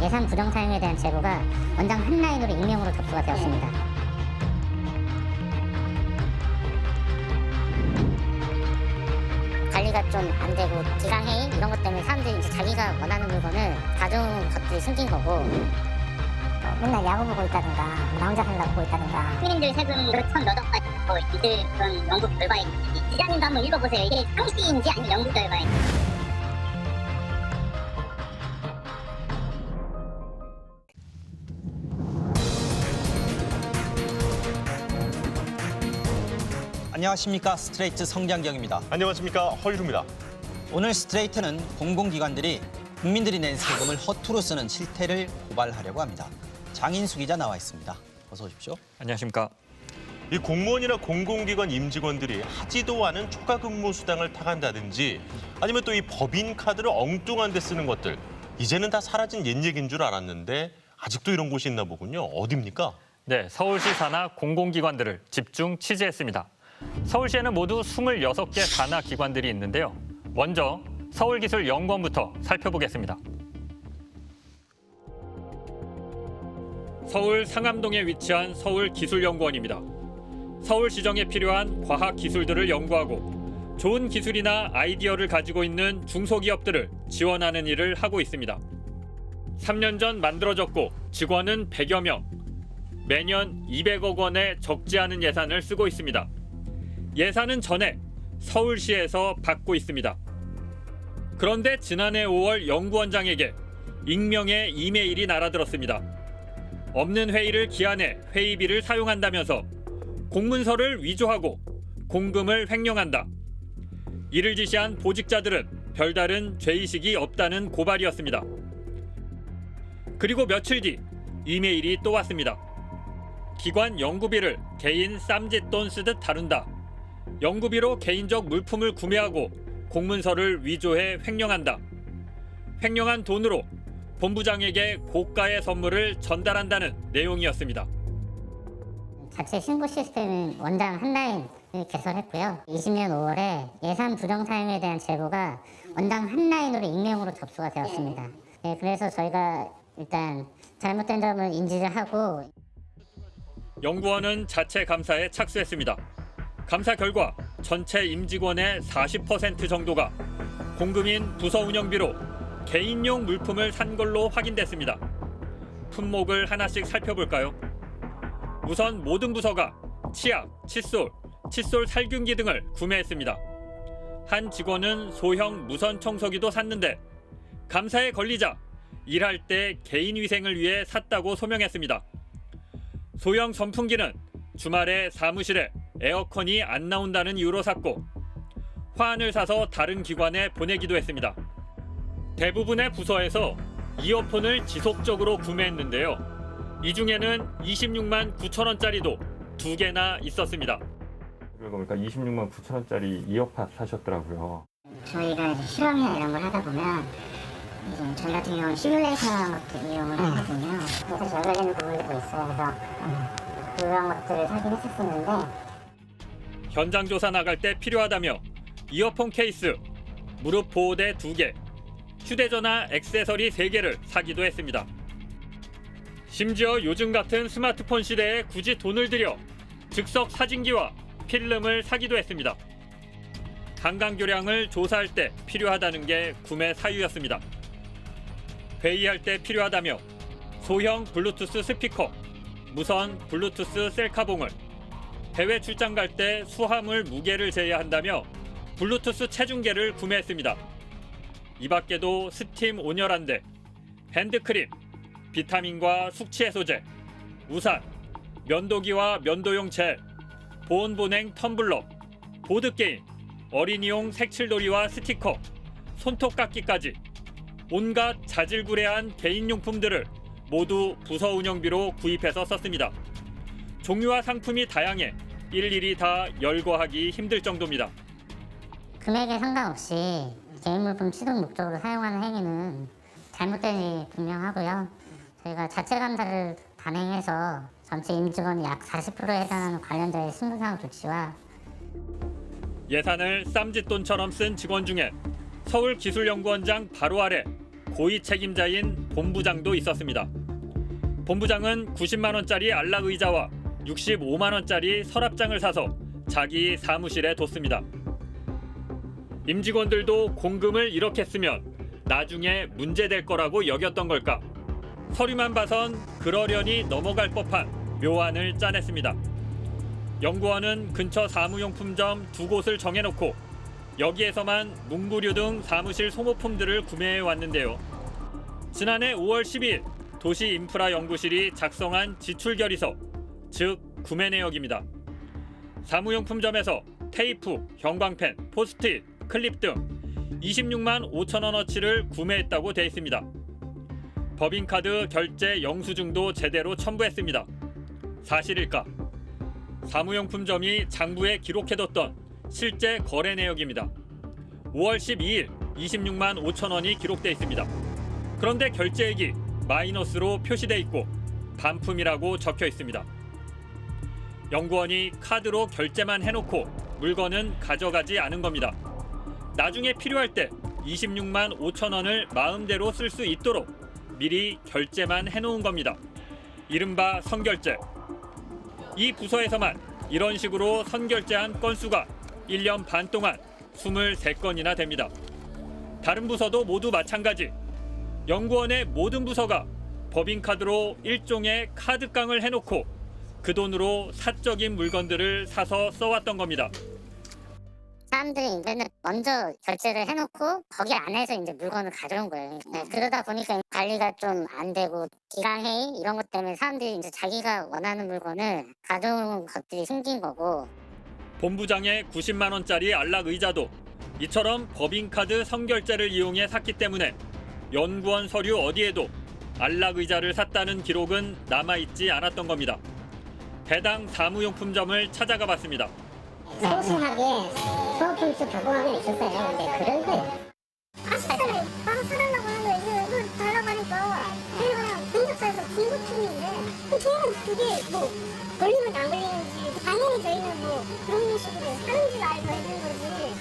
예산 부정 사용에 대한 제보가 원장 한 라인으로 익명으로 접수가 되었습니다. 관리가 좀 안 되고 기강회의 이런 것 때문에 사람들이 이제 자기가 원하는 물건을 가져온 것들이 생긴 거고, 맨날 야구 보고 있다든가 나 혼자 살라고 보고 있다든가. 시민들 세금으로 천 몇억 가지고 이들 그런 연구 결과에 기자님도 한번 읽어보세요. 이게 상식인지 아니면 연구 결과인지. 안녕하십니까. 스트레이트 성장경입니다. 안녕하십니까. 허유루입니다. 오늘 스트레이트는 공공기관들이 국민들이 낸 세금을 허투루 쓰는 실태를 고발하려고 합니다. 장인수 기자 나와 있습니다. 어서 오십시오. 안녕하십니까. 이 공무원이나 공공기관 임직원들이 하지도 않은 초과 근무 수당을 타간다든지 아니면 또 이 법인 카드를 엉뚱한 데 쓰는 것들, 이제는 다 사라진 옛 얘기인 줄 알았는데 아직도 이런 곳이 있나 보군요. 어디입니까? 네, 서울시 산하 공공기관들을 집중 취재했습니다. 서울시에는 모두 26개 산하 기관들이 있는데요. 먼저 서울기술연구원부터 살펴보겠습니다. 서울 상암동에 위치한 서울기술연구원입니다. 서울시정에 필요한 과학기술들을 연구하고 좋은 기술이나 아이디어를 가지고 있는 중소기업들을 지원하는 일을 하고 있습니다. 3년 전 만들어졌고 직원은 100여 명, 매년 200억 원의 적지 않은 예산을 쓰고 있습니다. 예산은 전액 서울시에서 받고 있습니다. 그런데 지난해 5월 연구원장에게 익명의 이메일이 날아들었습니다. 없는 회의를 기한해 회의비를 사용한다면서 공문서를 위조하고 공금을 횡령한다. 이를 지시한 보직자들은 별다른 죄의식이 없다는 고발이었습니다. 그리고 며칠 뒤 이메일이 또 왔습니다. 기관 연구비를 개인 쌈짓돈 쓰듯 다룬다. 연구비로 개인적 물품을 구매하고 공문서를 위조해 횡령한다. 횡령한 돈으로 본부장에게 고가의 선물을 전달한다는 내용이었습니다. 자체 신고 시스템은 원장 한 라인을 개설했고요. 20년 5월에 예산 부정 사용에 대한 제보가 원장 한 라인으로 익명으로 접수가 되었습니다. 네, 그래서 저희가 일단 잘못된 점을 인지를 하고 연구원은 자체 감사에 착수했습니다. 감사 결과 전체 임직원의 40% 정도가 공금인 부서 운영비로 개인용 물품을 산 걸로 확인됐습니다. 품목을 하나씩 살펴볼까요? 우선 모든 부서가 치약, 칫솔, 칫솔 살균기 등을 구매했습니다. 한 직원은 소형 무선 청소기도 샀는데 감사에 걸리자 일할 때 개인 위생을 위해 샀다고 소명했습니다. 소형 선풍기는 주말에 사무실에 에어컨이 안 나온다는 이유로 샀고 화환을 사서 다른 기관에 보내기도 했습니다. 대부분의 부서에서 이어폰을 지속적으로 구매했는데요. 이 중에는 26만 9천 원짜리도 2개나 있었습니다. 그러니까 26만 9천 원짜리 이어팟 사셨더라고요. 저희가 실험이나 이런 걸 하다 보면 이제 저희 같은 경우는 시뮬레이션 것들 이용을 하거든요. 그래서 연결되는 부분들도 있어요. 그래서 그런 것들을 사긴 했었는데 현장 조사 나갈 때 필요하다며 이어폰 케이스, 무릎 보호대 2개, 휴대전화 액세서리 3개를 사기도 했습니다. 심지어 요즘 같은 스마트폰 시대에 굳이 돈을 들여 즉석 사진기와 필름을 사기도 했습니다. 강강교량을 조사할 때 필요하다는 게 구매 사유였습니다. 회의할 때 필요하다며 소형 블루투스 스피커, 무선 블루투스 셀카봉을, 해외 출장 갈 때 수화물 무게를 제외한다며 블루투스 체중계를 구매했습니다. 이 밖에도 스팀 온열한대, 핸드크림, 비타민과 숙취해소제, 우산, 면도기와 면도용 젤, 보온보냉 텀블러, 보드게임, 어린이용 색칠놀이와 스티커, 손톱깎이까지 온갖 자질구레한 개인용품들을 모두 부서 운영비로 구입해서 썼습니다. 종류와 상품이 다양해 일일이 다 열거하기 힘들 정도입니다. 금액에 상관없이 개인 물품 취득 목적으로 사용하는 행위는 잘못된 일이 분명하고요. 저희가 자체 감사를 단행해서 전체 임직원 약 40%에 해당하는 관련자의 신분상의 조치와 예산을 쌈짓돈처럼 쓴 직원 중에 서울기술연구원장 바로 아래 고위 책임자인 본부장도 있었습니다. 본부장은 90만 원짜리 안락 의자와 65만 원짜리 서랍장을 사서 자기 사무실에 뒀습니다. 임직원들도 공금을 이렇게 쓰면 나중에 문제될 거라고 여겼던 걸까? 서류만 봐선 그러려니 넘어갈 법한 묘안을 짜냈습니다. 연구원은 근처 사무용품점 2곳을 정해놓고 여기에서만 문구류 등 사무실 소모품들을 구매해 왔는데요. 지난해 5월 12일 도시인프라연구실이 작성한 지출결의서, 즉 구매 내역입니다. 사무용품점에서 테이프, 형광펜, 포스트잇, 클립 등 26만 5천 원어치를 구매했다고 돼 있습니다. 법인카드 결제 영수증도 제대로 첨부했습니다. 사실일까? 사무용품점이 장부에 기록해뒀던 실제 거래 내역입니다. 5월 12일 26만 5천 원이 기록돼 있습니다. 그런데 결제액이 마이너스로 표시돼 있고 반품이라고 적혀 있습니다. 연구원이 카드로 결제만 해놓고 물건은 가져가지 않은 겁니다. 나중에 필요할 때 26만 5천 원을 마음대로 쓸 수 있도록 미리 결제만 해놓은 겁니다. 이른바 선결제. 이 부서에서만 이런 식으로 선결제한 건수가 1년 반 동안 23건이나 됩니다. 다른 부서도 모두 마찬가지. 연구원의 모든 부서가 법인카드로 일종의 카드깡을 해놓고 그 돈으로 사적인 물건들을 사서 써왔던 겁니다. 사람들이 이제 먼저 결제를 해놓고 거기 안에서 이제 물건을 가져온 거예요. 네, 그러다 보니까 관리가 좀 안 되고 기강회의 이런 것 때문에 사람들이 이제 자기가 원하는 물건을 가져오는 것들이 생긴 거고. 본부장의 90만 원짜리 안락 의자도 이처럼 법인카드 선결제를 이용해 샀기 때문에 연구원 서류 어디에도 안락 의자를 샀다는 기록은 남아있지 않았던 겁니다. 해당 사무용품점을 찾아가 봤습니다. 소심하게 소모품수 보고하긴 있었어요. 근데 그런 거예요. 아시잖아요. 바로 사달라고 하는데 이거 달라고 하니까 그냥 공급사에서 중고품인데 걔는 그게 뭐 걸리는지 안 걸리는지 당연히 저희는 뭐 그런 식으로 하는 줄 알고 해준 거지.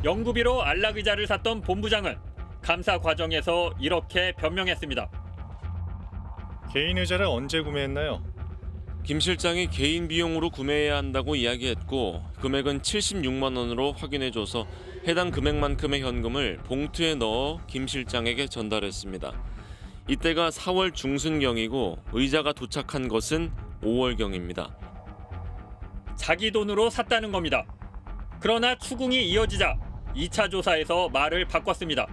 연구비로 안락 의자를 샀던 본부장은 감사 과정에서 이렇게 변명했습니다. 개인 의자를 언제 구매했나요? 김 실장이 개인 비용으로 구매해야 한다고 이야기했고 금액은 76만 원으로 확인해줘서 해당 금액만큼의 현금을 봉투에 넣어 김 실장에게 전달했습니다. 이때가 4월 중순경이고 의자가 도착한 것은 5월경입니다. 자기 돈으로 샀다는 겁니다. 그러나 추궁이 이어지자 2차 조사에서 말을 바꿨습니다.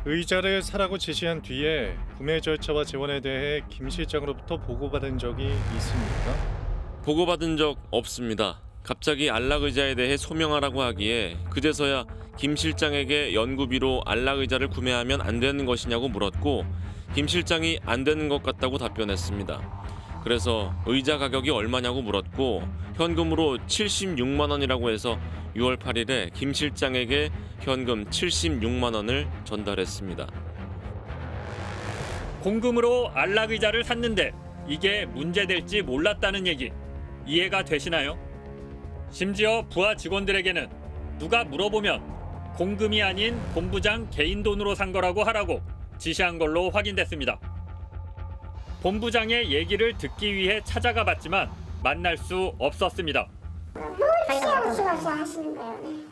의자를 사라고 지시한 뒤에 구매 절차와 지원에 대해 김 실장으로부터 보고받은 적이 있습니까? 보고받은 적 없습니다. 갑자기 안락 의자에 대해 소명하라고 하기에 그제서야 김 실장에게 연구비로 안락 의자를 구매하면 안 되는 것이냐고 물었고 김 실장이 안 되는 것 같다고 답변했습니다. 그래서 의자 가격이 얼마냐고 물었고 현금으로 76만 원이라고 해서 6월 8일에 김 실장에게 현금 76만 원을 전달했습니다. 공금으로 안락 의자를 샀는데 이게 문제될지 몰랐다는 얘기 이해가 되시나요? 심지어 부하 직원들에게는 누가 물어보면 공금이 아닌 본부장 개인 돈으로 산 거라고 하라고 지시한 걸로 확인됐습니다. 본부장의 얘기를 듣기 위해 찾아가 봤지만 만날 수 없었습니다. 뭘 시험시험시 하시는 거예요? 네.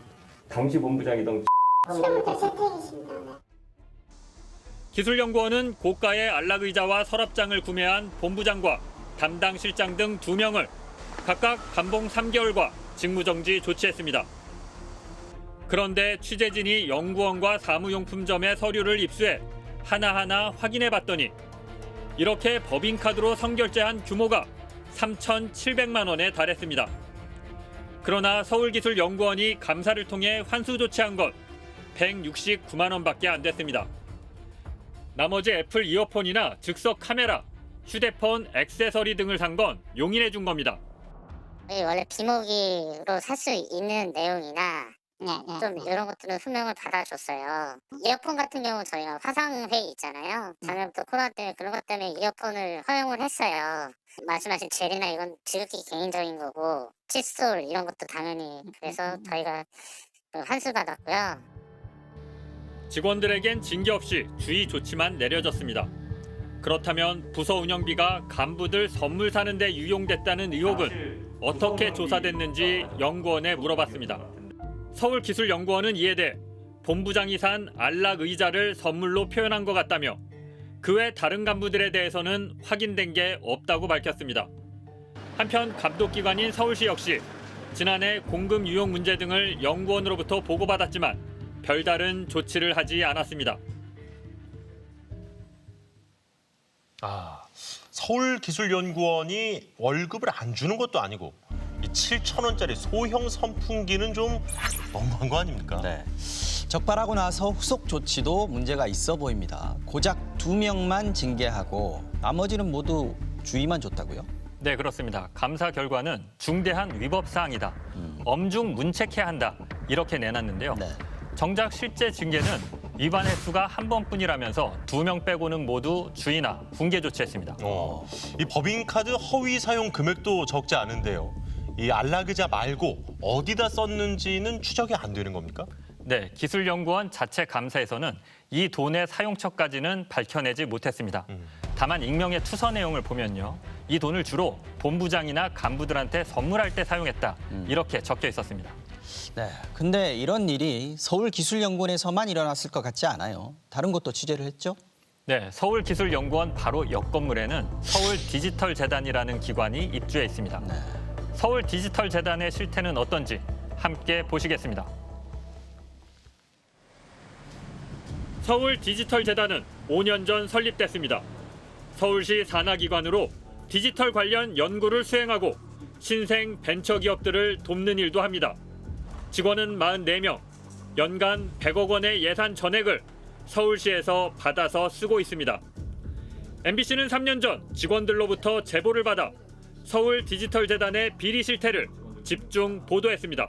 당시 본부장이던 시험부터 재택이십니다. 네. 기술연구원은 고가의 안락 의자와 서랍장을 구매한 본부장과 담당 실장 등 2명을 각각 감봉 3개월과 직무정지 조치했습니다. 그런데 취재진이 연구원과 사무용품점의 서류를 입수해 하나하나 확인해 봤더니 이렇게 법인카드로 선결제한 규모가 3,700만 원에 달했습니다. 그러나 서울기술연구원이 감사를 통해 환수 조치한 건 169만 원밖에 안 됐습니다. 나머지 애플 이어폰이나 즉석 카메라, 휴대폰, 액세서리 등을 산 건 용인해 준 겁니다. 원래 비모기로 살 수 있는 내용이나 좀 이런 것들은 소명을 받아줬어요. 이어폰 같은 경우 저희가 화상회의 있잖아요. 작년부터 코로나 때문에 그런 것 때문에 이어폰을 허용을 했어요. 말씀하신 젤이나 이건 지극히 개인적인 거고 칫솔 이런 것도 당연히 그래서 저희가 환수 받았고요. 직원들에겐 징계 없이 주의 조치만 내려졌습니다. 그렇다면 부서 운영비가 간부들 선물 사는 데 유용됐다는 의혹은 어떻게 조사됐는지 연구원에 물어봤습니다. 서울기술연구원은 이에 대해 본부장이 산 안락 의자를 선물로 표현한 것 같다며 그 외 다른 간부들에 대해서는 확인된 게 없다고 밝혔습니다. 한편 감독기관인 서울시 역시 지난해 공금 유용 문제 등을 연구원으로부터 보고받았지만 별다른 조치를 하지 않았습니다. 서울기술연구원이 월급을 안 주는 것도 아니고 이 7,000원짜리 소형 선풍기는 좀 너무한 거 아닙니까? 네. 적발하고 나서 후속 조치도 문제가 있어 보입니다. 고작 2명만 징계하고 나머지는 모두 주의만 줬다고요? 네, 그렇습니다. 감사 결과는 중대한 위법 사항이다. 엄중 문책해야 한다. 이렇게 내놨는데요. 네. 정작 실제 징계는 위반 횟수가 한 번뿐이라면서 2명 빼고는 모두 주의나 훈계 조치했습니다. 이 법인카드 허위 사용 금액도 적지 않은데요. 이 안락의자 말고 어디다 썼는지는 추적이 안 되는 겁니까? 네, 기술연구원 자체 감사에서는 이 돈의 사용처까지는 밝혀내지 못했습니다. 다만 익명의 투서 내용을 보면요. 이 돈을 주로 본부장이나 간부들한테 선물할 때 사용했다. 이렇게 적혀 있었습니다. 네. 근데 이런 일이 서울기술연구원에서만 일어났을 것 같지 않아요. 다른 곳도 취재를 했죠? 네, 서울기술연구원 바로 옆 건물에는 서울디지털재단이라는 기관이 입주해 있습니다. 네. 서울디지털재단의 실태는 어떤지 함께 보시겠습니다. 서울디지털재단은 5년 전 설립됐습니다. 서울시 산하기관으로 디지털 관련 연구를 수행하고 신생 벤처기업들을 돕는 일도 합니다. 직원은 44명, 연간 100억 원의 예산 전액을 서울시에서 받아서 쓰고 있습니다. MBC는 3년 전 직원들로부터 제보를 받아 서울디지털재단의 비리 실태를 집중 보도했습니다.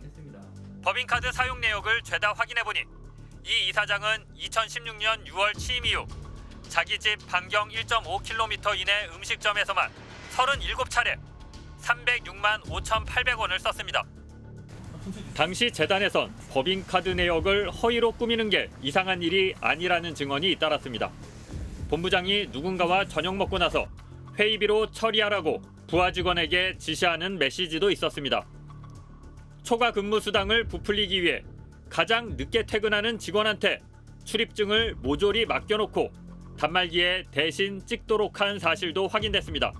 법인카드 사용 내역을 죄다 확인해보니 이 이사장은 2016년 6월 취임 이후 자기 집 반경 1.5km 이내 음식점에서만 37차례 306만 5,800원을 썼습니다. 당시 재단에선 법인카드 내역을 허위로 꾸미는 게 이상한 일이 아니라는 증언이 잇따랐습니다. 본부장이 누군가와 저녁 먹고 나서 회의비로 처리하라고 부하 직원에게 지시하는 메시지도 있었습니다. 초과 근무 수당을 부풀리기 위해 가장 늦게 퇴근하는 직원한테 출입증을 모조리 맡겨놓고 단말기에 대신 찍도록 한 사실도 확인됐습니다.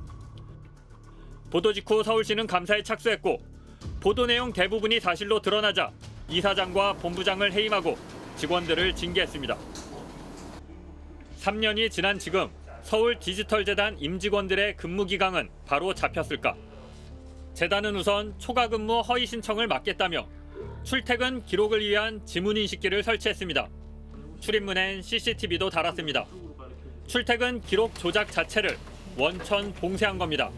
보도 직후 서울시는 감사에 착수했고 보도 내용 대부분이 사실로 드러나자 이사장과 본부장을 해임하고 직원들을 징계했습니다. 3년이 지난 지금 서울디지털재단 임직원들의 근무 기강은 바로 잡혔을까? 재단은 우선 초과 근무 허위 신청을 막겠다며 출퇴근 기록을 위한 지문인식기를 설치했습니다. 출입문엔 CCTV도 달았습니다. 출퇴근 기록 조작 자체를 원천 봉쇄한 겁니다.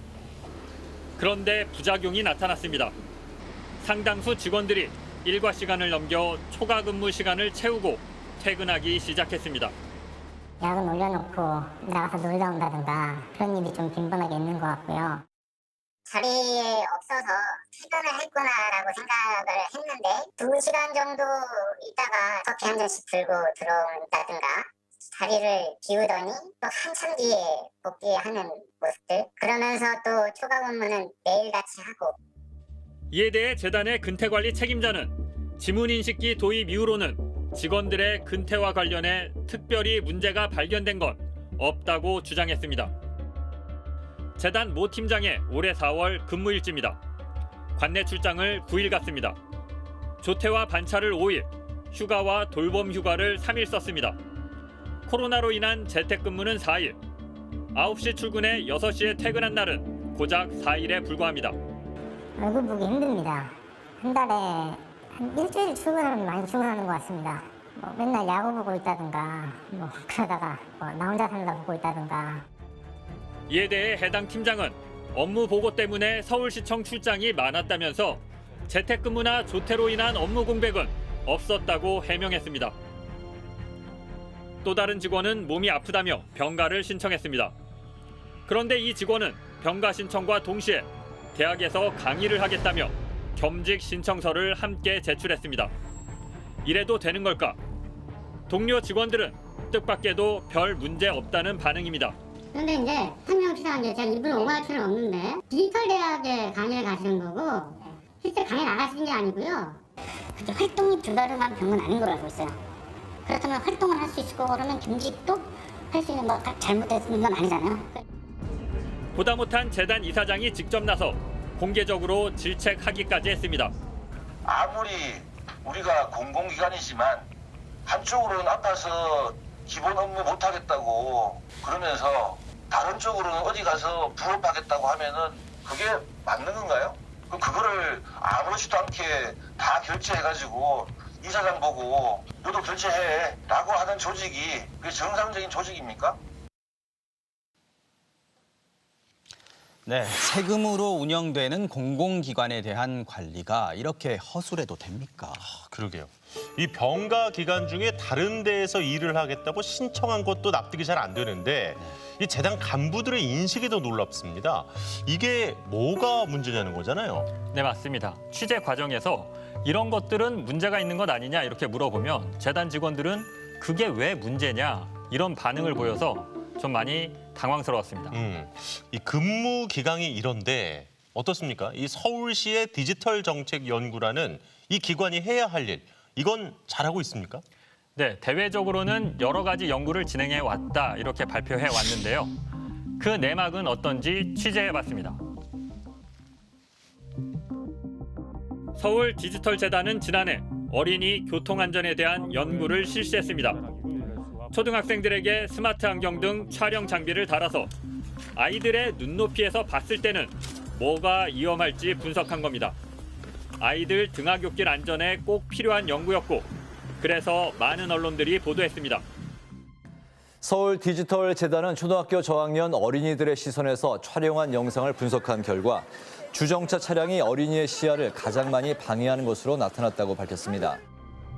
그런데 부작용이 나타났습니다. 상당수 직원들이 일과 시간을 넘겨 초과 근무 시간을 채우고 퇴근하기 시작했습니다. 야근 올려놓고 나가서 놀다 온다든가 그런 일이 좀 빈번하게 있는 것 같고요. 자리에 없어서 퇴근을 했구나라고 생각을 했는데 2시간 정도 있다가 커피 한 잔씩 들고 들어온다든가 자리를 비우더니 또 한참 뒤에 복귀하는 모습들, 그러면서 또 초과 근무는 매일같이 하고. 이에 대해 재단의 근태관리 책임자는 지문인식기 도입 이후로는 직원들의 근태와 관련해 특별히 문제가 발견된 건 없다고 주장했습니다. 재단 모 팀장의 올해 4월 근무일지입니다. 관내 출장을 9일 갔습니다. 조퇴와 반차를 5일, 휴가와 돌봄 휴가를 3일 썼습니다. 코로나로 인한 재택근무는 4일, 9시 출근해 6시에 퇴근한 날은 고작 4일에 불과합니다. 얼굴 보기 힘듭니다. 한 달에 한 일주일 출근하면 많이 출근하는 것 같습니다. 맨날 야구 보고 있다든가 그러다가 나 혼자 살다 보고 있다든가. 이에 대해 해당 팀장은 업무 보고 때문에 서울시청 출장이 많았다면서 재택근무나 조퇴로 인한 업무 공백은 없었다고 해명했습니다. 또 다른 직원은 몸이 아프다며 병가를 신청했습니다. 그런데 이 직원은 병가 신청과 동시에 대학에서 강의를 하겠다며 겸직 신청서를 함께 제출했습니다. 이래도 되는 걸까? 동료 직원들은 뜻밖에도 별 문제 없다는 반응입니다. 그런데 이제 한 명 피사한 게 제가 일부러 오갈 필요는 없는데 디지털 대학에 강의를 가시는 거고 실제 강의 나가시는 게 아니고요. 그때 활동이 불가능한 병은 아닌 걸로 알고 있어요. 그렇다면 활동을 할 수 있을 거고 그러면 겸직도 할 수 있는 뭐 잘못됐는 건 아니잖아요. 보다 못한 재단 이사장이 직접 나서 공개적으로 질책하기까지 했습니다. 아무리 우리가 공공기관이지만 한쪽으로는 아파서 기본 업무 못하겠다고 그러면서 다른 쪽으로는 어디 가서 부업하겠다고 하면은 그게 맞는 건가요? 그거를 아무렇지도 않게 다 결제해가지고 이사장 보고 너도 결제해 라고 하는 조직이 그게 정상적인 조직입니까? 네, 세금으로 운영되는 공공기관에 대한 관리가 이렇게 허술해도 됩니까? 그러게요. 이 병가 기간 중에 다른 데에서 일을 하겠다고 신청한 것도 납득이 잘 안 되는데 이 재단 간부들의 인식이 더 놀랍습니다. 이게 뭐가 문제냐는 거잖아요. 네, 맞습니다. 취재 과정에서 이런 것들은 문제가 있는 것 아니냐 이렇게 물어보면 재단 직원들은 그게 왜 문제냐 이런 반응을 보여서 좀 많이 당황스러웠습니다. 이 근무 기간이 이런데 어떻습니까? 이 서울시의 디지털 정책 연구라는 이 기관이 해야 할 일, 이건 잘하고 있습니까? 네, 대외적으로는 여러 가지 연구를 진행해 왔다 이렇게 발표해 왔는데요. 그 내막은 어떤지 취재해 봤습니다. 서울 디지털재단은 지난해 어린이 교통안전에 대한 연구를 실시했습니다. 초등학생들에게 스마트 안경 등 촬영 장비를 달아서 아이들의 눈높이에서 봤을 때는 뭐가 위험할지 분석한 겁니다. 아이들 등하굣길 안전에 꼭 필요한 연구였고 그래서 많은 언론들이 보도했습니다. 서울 디지털 재단은 초등학교 저학년 어린이들의 시선에서 촬영한 영상을 분석한 결과 주정차 차량이 어린이의 시야를 가장 많이 방해하는 것으로 나타났다고 밝혔습니다.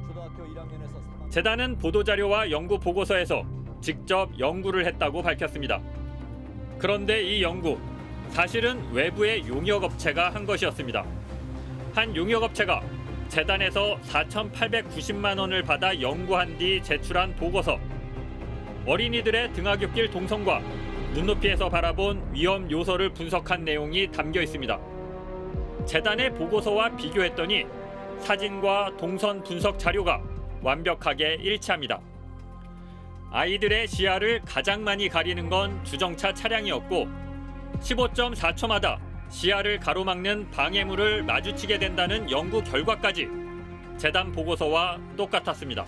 초등학교 1학년에서 재단은 보도자료와 연구 보고서에서 직접 연구를 했다고 밝혔습니다. 그런데 이 연구, 사실은 외부의 용역업체가 한 것이었습니다. 한 용역업체가 재단에서 4,890만 원을 받아 연구한 뒤 제출한 보고서. 어린이들의 등하굣길 동선과 눈높이에서 바라본 위험 요소를 분석한 내용이 담겨 있습니다. 재단의 보고서와 비교했더니 사진과 동선 분석 자료가 완벽하게 일치합니다. 아이들의 시야를 가장 많이 가리는 건 주정차 차량이었고 15.4초마다 시야를 가로막는 방해물을 마주치게 된다는 연구 결과까지 재단 보고서와 똑같았습니다.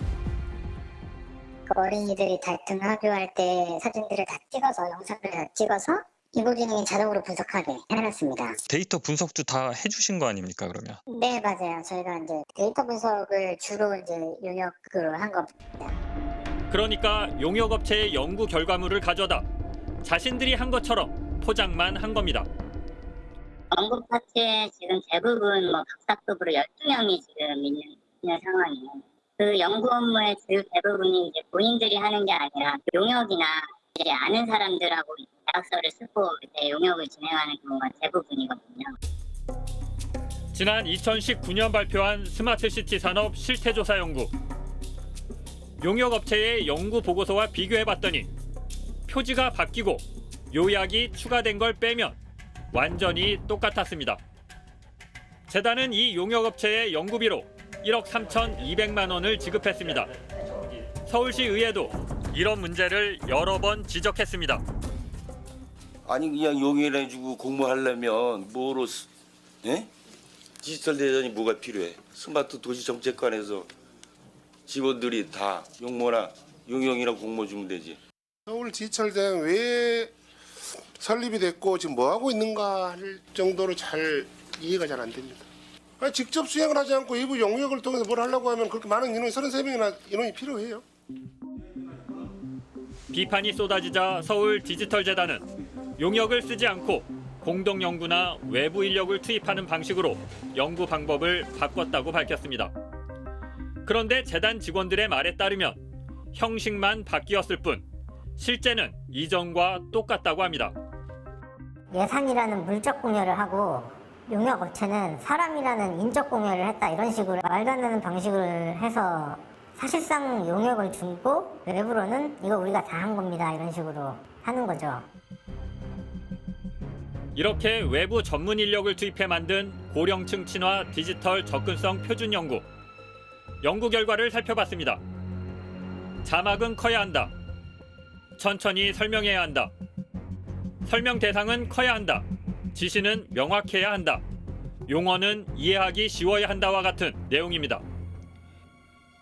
어린이들이 다 등하교할 때 사진들을 다 찍어서 영상들을 다 찍어서 인공지능이 자동으로 분석하게 해놨습니다. 데이터 분석도 다 해주신 거 아닙니까 그러면? 네, 맞아요. 저희가 이제 데이터 분석을 주로 이제 용역으로 한 겁니다. 그러니까 용역업체의 연구 결과물을 가져다 자신들이 한 것처럼 포장만 한 겁니다. 연구 파트에 지금 대부분 박사급으로 12명이 지금 있는 상황이에요. 그 연구 업무의 주요 대부분이 이제 본인들이 하는 게 아니라 용역이나 이제 아는 사람들하고 계약서를 쓰고 이제 용역을 진행하는 경우가 대부분이거든요. 지난 2019년 발표한 스마트시티 산업 실태조사 연구. 용역업체의 연구 보고서와 비교해봤더니 표지가 바뀌고 요약이 추가된 걸 빼면 완전히 똑같았습니다. 재단은 이 용역업체의 연구비로 1억 3,200만 원을 지급했습니다. 서울시 의회도 이런 문제를 여러 번 지적했습니다. 아니 그냥 용역해주고 공모하려면 뭐로 디지털 대전이 뭐가 필요해? 스마트 도시 정책관에서 직원들이 다 용모나 용역이나 공모 주면 되지. 서울 디지털대는 왜 설립이 됐고 지금 뭐 하고 있는가 할 정도로 잘 이해가 잘 안 됩니다. 아니, 직접 수행을 하지 않고 일부 용역을 통해서 뭘 하려고 하면 그렇게 많은 인원이 33명이나 인원이 필요해요. 비판이 쏟아지자 서울 디지털재단은 용역을 쓰지 않고 공동 연구나 외부 인력을 투입하는 방식으로 연구 방법을 바꿨다고 밝혔습니다. 그런데 재단 직원들의 말에 따르면 형식만 바뀌었을 뿐 실제는 이전과 똑같다고 합니다. 예산이라는 물적 공여를 하고 용역업체는 사람이라는 인적 공여를 했다 이런 식으로 말도 안 되는 방식을 해서 사실상 용역을 주고 외부로는 이거 우리가 다 한 겁니다 이런 식으로 하는 거죠. 이렇게 외부 전문 인력을 투입해 만든 고령층 친화 디지털 접근성 표준 연구. 연구 결과를 살펴봤습니다. 자막은 커야 한다. 천천히 설명해야 한다. 설명 대상은 커야 한다. 지시는 명확해야 한다. 용어는 이해하기 쉬워야 한다와 같은 내용입니다.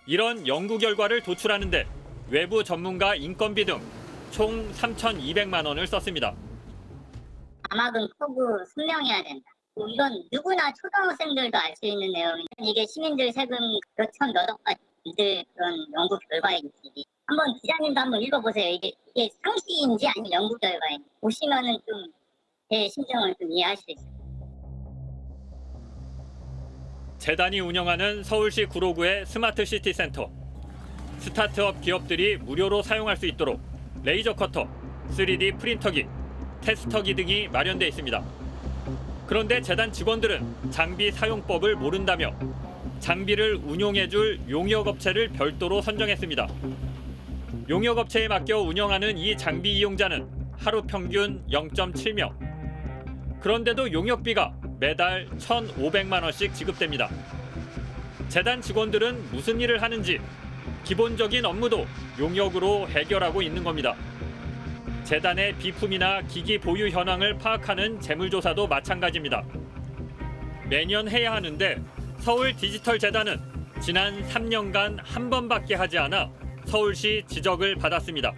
이런 연구 결과를 도출하는데 외부 전문가 인건비 등 총 3,200만 원을 썼습니다. 자막은 크고 선명해야 된다. 이건 누구나 초등학생들도 알 수 있는 내용이에요. 이게 시민들 세금 몇천 몇억 가들 그런 연구 결과인지 한번 기자님도 한번 읽어보세요. 이게 상식인지 아니면 연구 결과인지 보시면은 좀 제 심정을 좀 이해하실 수 있어요. 재단이 운영하는 서울시 구로구의 스마트 시티 센터. 스타트업 기업들이 무료로 사용할 수 있도록 레이저 커터, 3D 프린터기, 테스터기 등이 마련돼 있습니다. 그런데 재단 직원들은 장비 사용법을 모른다며 장비를 운용해줄 용역업체를 별도로 선정했습니다. 용역업체에 맡겨 운영하는 이 장비 이용자는 하루 평균 0.7명. 그런데도 용역비가 매달 1,500만 원씩 지급됩니다. 재단 직원들은 무슨 일을 하는지 기본적인 업무도 용역으로 해결하고 있는 겁니다. 재단의 비품이나 기기 보유 현황을 파악하는 재물조사도 마찬가지입니다. 매년 해야 하는데 서울 디지털재단은 지난 3년간 한 번밖에 하지 않아 서울시 지적을 받았습니다.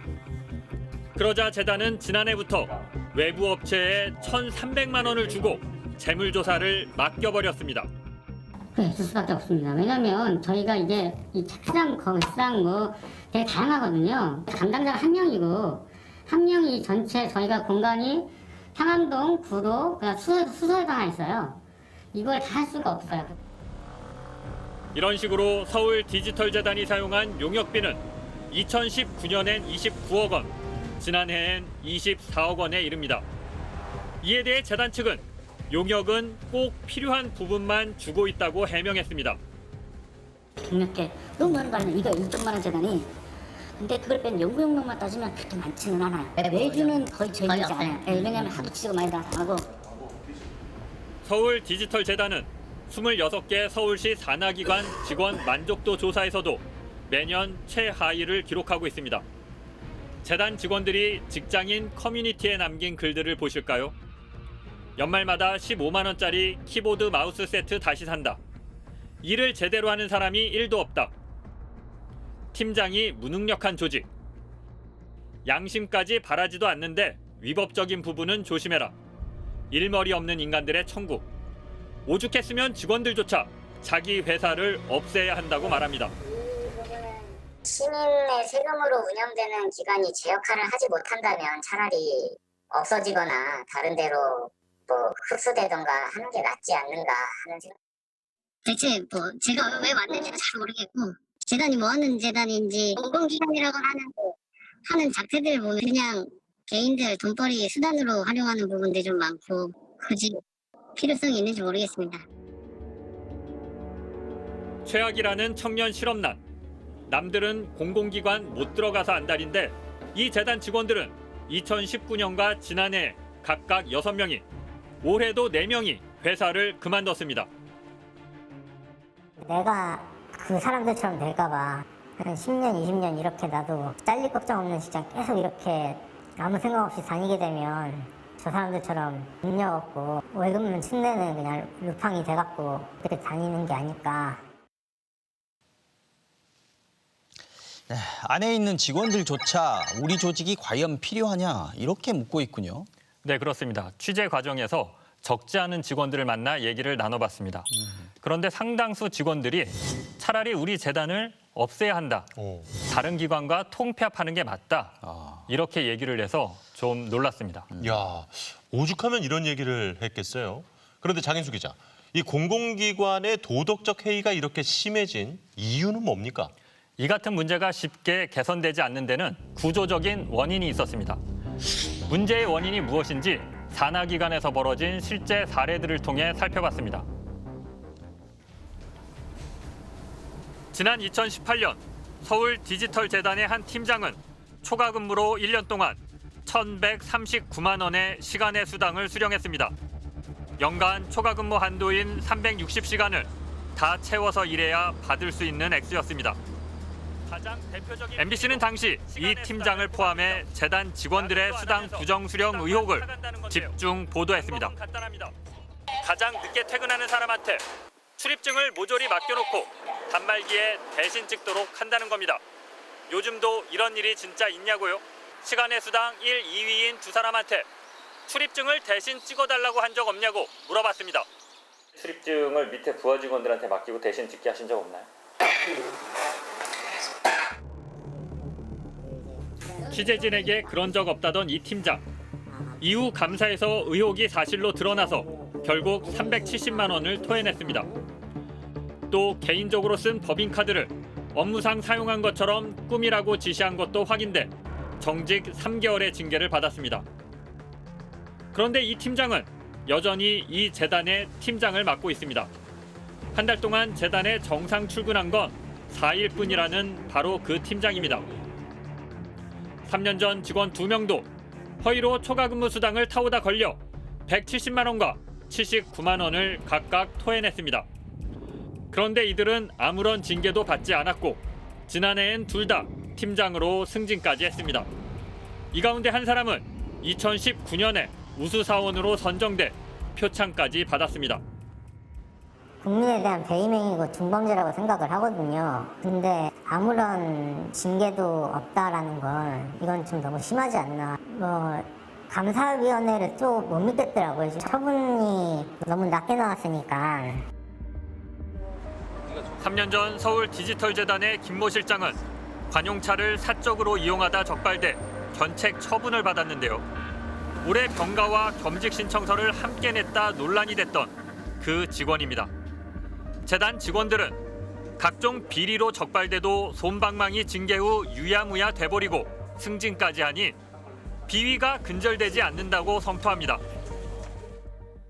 그러자 재단은 지난해부터 외부 업체에 1,300만 원을 주고 재물조사를 맡겨버렸습니다. 있을 수밖에 없습니다. 왜냐면 저희가 이제 이 책상, 거상 뭐 되게 다양하거든요. 담당자가 한 명이고 한 명이 전체 저희가 공간이 상암동, 구로, 수서에도 하나 있어요. 이걸 다 할 수가 없어요. 이런 식으로 서울 디지털재단이 사용한 용역비는 2019년엔 29억 원, 지난해엔 24억 원에 이릅니다. 이에 대해 재단 측은 용역은 꼭 필요한 부분만 주고 있다고 해명했습니다. 경력계 너무 많은 거 아니에요. 이거 2천만 원 재단이. 근데 그걸 뺀 연구 용역만 따지면 그렇게 많지는 않아요. 매주는 거의 저희 일이지 않아요. 왜냐하면 하도 치고 많이 나가고. 서울 디지털재단은 26개 서울시 산하기관 직원 만족도 조사에서도 매년 최하위를 기록하고 있습니다. 재단 직원들이 직장인 커뮤니티에 남긴 글들을 보실까요? 연말마다 15만 원짜리 키보드 마우스 세트 다시 산다. 일을 제대로 하는 사람이 1도 없다. 팀장이 무능력한 조직. 양심까지 바라지도 않는데 위법적인 부분은 조심해라. 일머리 없는 인간들의 천국. 오죽했으면 직원들조차 자기 회사를 없애야 한다고 말합니다. 시민의 세금으로 운영되는 기관이 제 역할을 하지 못한다면 차라리 없어지거나 다른 데로 뭐 흡수되던가 하는 게 낫지 않는가 하는 생각. 대체 뭐 제가 왜 왔는지는 잘 모르겠고 재단이 뭐 하는 재단인지 공공기관이라고 하는 작태들 보면 그냥 개인들 돈벌이 수단으로 활용하는 부분들이 좀 많고 굳이 필요성이 있는지 모르겠습니다. 최악이라는 청년 실업난. 남들은 공공기관 못 들어가서 안달인데 이 재단 직원들은 2019년과 지난해 각각 6명이, 올해도 4명이 회사를 그만뒀습니다. 내가 그 사람들처럼 될까봐 한 10년, 20년 이렇게 나도 잘릴 걱정 없는 직장 계속 이렇게 아무 생각 없이 다니게 되면 저 사람들처럼 능력 없고 월급만 축내는 그냥 루팡이 돼갖고 그렇게 다니는 게 아닐까. 네, 안에 있는 직원들조차 우리 조직이 과연 필요하냐 이렇게 묻고 있군요. 네, 그렇습니다. 취재 과정에서 적지 않은 직원들을 만나 얘기를 나눠봤습니다. 그런데 상당수 직원들이 차라리 우리 재단을 없애야 한다. 다른 기관과 통폐합하는 게 맞다. 이렇게 얘기를 해서 좀 놀랐습니다. 야, 오죽하면 이런 얘기를 했겠어요. 그런데 장인수 기자, 이 공공기관의 도덕적 해이가 이렇게 심해진 이유는 뭡니까? 이 같은 문제가 쉽게 개선되지 않는 데는 구조적인 원인이 있었습니다. 문제의 원인이 무엇인지 산하기관에서 벌어진 실제 사례들을 통해 살펴봤습니다. 지난 2018년 서울 디지털재단의 한 팀장은 초과 근무로 1년 동안 1,139만 원의 시간의 수당을 수령했습니다. 연간 초과 근무 한도인 360시간을 다 채워서 일해야 받을 수 있는 액수였습니다. MBC는 당시 이 팀장을 포함해 재단 직원들의 수당 부정 수령 의혹을 집중 보도했습니다. 가장 늦게 퇴근하는 사람한테 출입증을 모조리 맡겨놓고 단말기에 대신 찍도록 한다는 겁니다. 요즘도 이런 일이 진짜 있냐고요? 시간의 수당 1, 2위인 두 사람한테 출입증을 대신 찍어달라고 한 적 없냐고 물어봤습니다. 출입증을 밑에 부하 직원들한테 맡기고 대신 찍게 하신 적 없나요? 취재진에게 그런 적 없다던 이 팀장. 이후 감사에서 의혹이 사실로 드러나서 결국 370만 원을 토해냈습니다. 또 개인적으로 쓴 법인카드를 업무상 사용한 것처럼 꾸미라고 지시한 것도 확인돼 정직 3개월의 징계를 받았습니다. 그런데 이 팀장은 여전히 이 재단의 팀장을 맡고 있습니다. 한 달 동안 재단에 정상 출근한 건 4일뿐이라는 바로 그 팀장입니다. 3년 전 직원 2명도 허위로 초과 근무 수당을 타오다 걸려 170만 원과 79만 원을 각각 토해냈습니다. 그런데 이들은 아무런 징계도 받지 않았고 지난해엔 둘 다 팀장으로 승진까지 했습니다. 이 가운데 한 사람은 2019년에 우수사원으로 선정돼 표창까지 받았습니다. 국민에 대한 배임행위고 중범죄라고 생각을 하거든요. 근데 아무런 징계도 없다라는 건 이건 좀 너무 심하지 않나. 감사위원회를 또 못 믿겠더라고요. 처분이 너무 낮게 나왔으니까. 3년 전 서울 디지털재단의 김모 실장은 관용차를 사적으로 이용하다 적발돼 견책 처분을 받았는데요. 올해 병가와 겸직 신청서를 함께 냈다 논란이 됐던 그 직원입니다. 재단 직원들은 각종 비리로 적발돼도 솜방망이 징계 후 유야무야 돼버리고 승진까지 하니 비위가 근절되지 않는다고 성토합니다.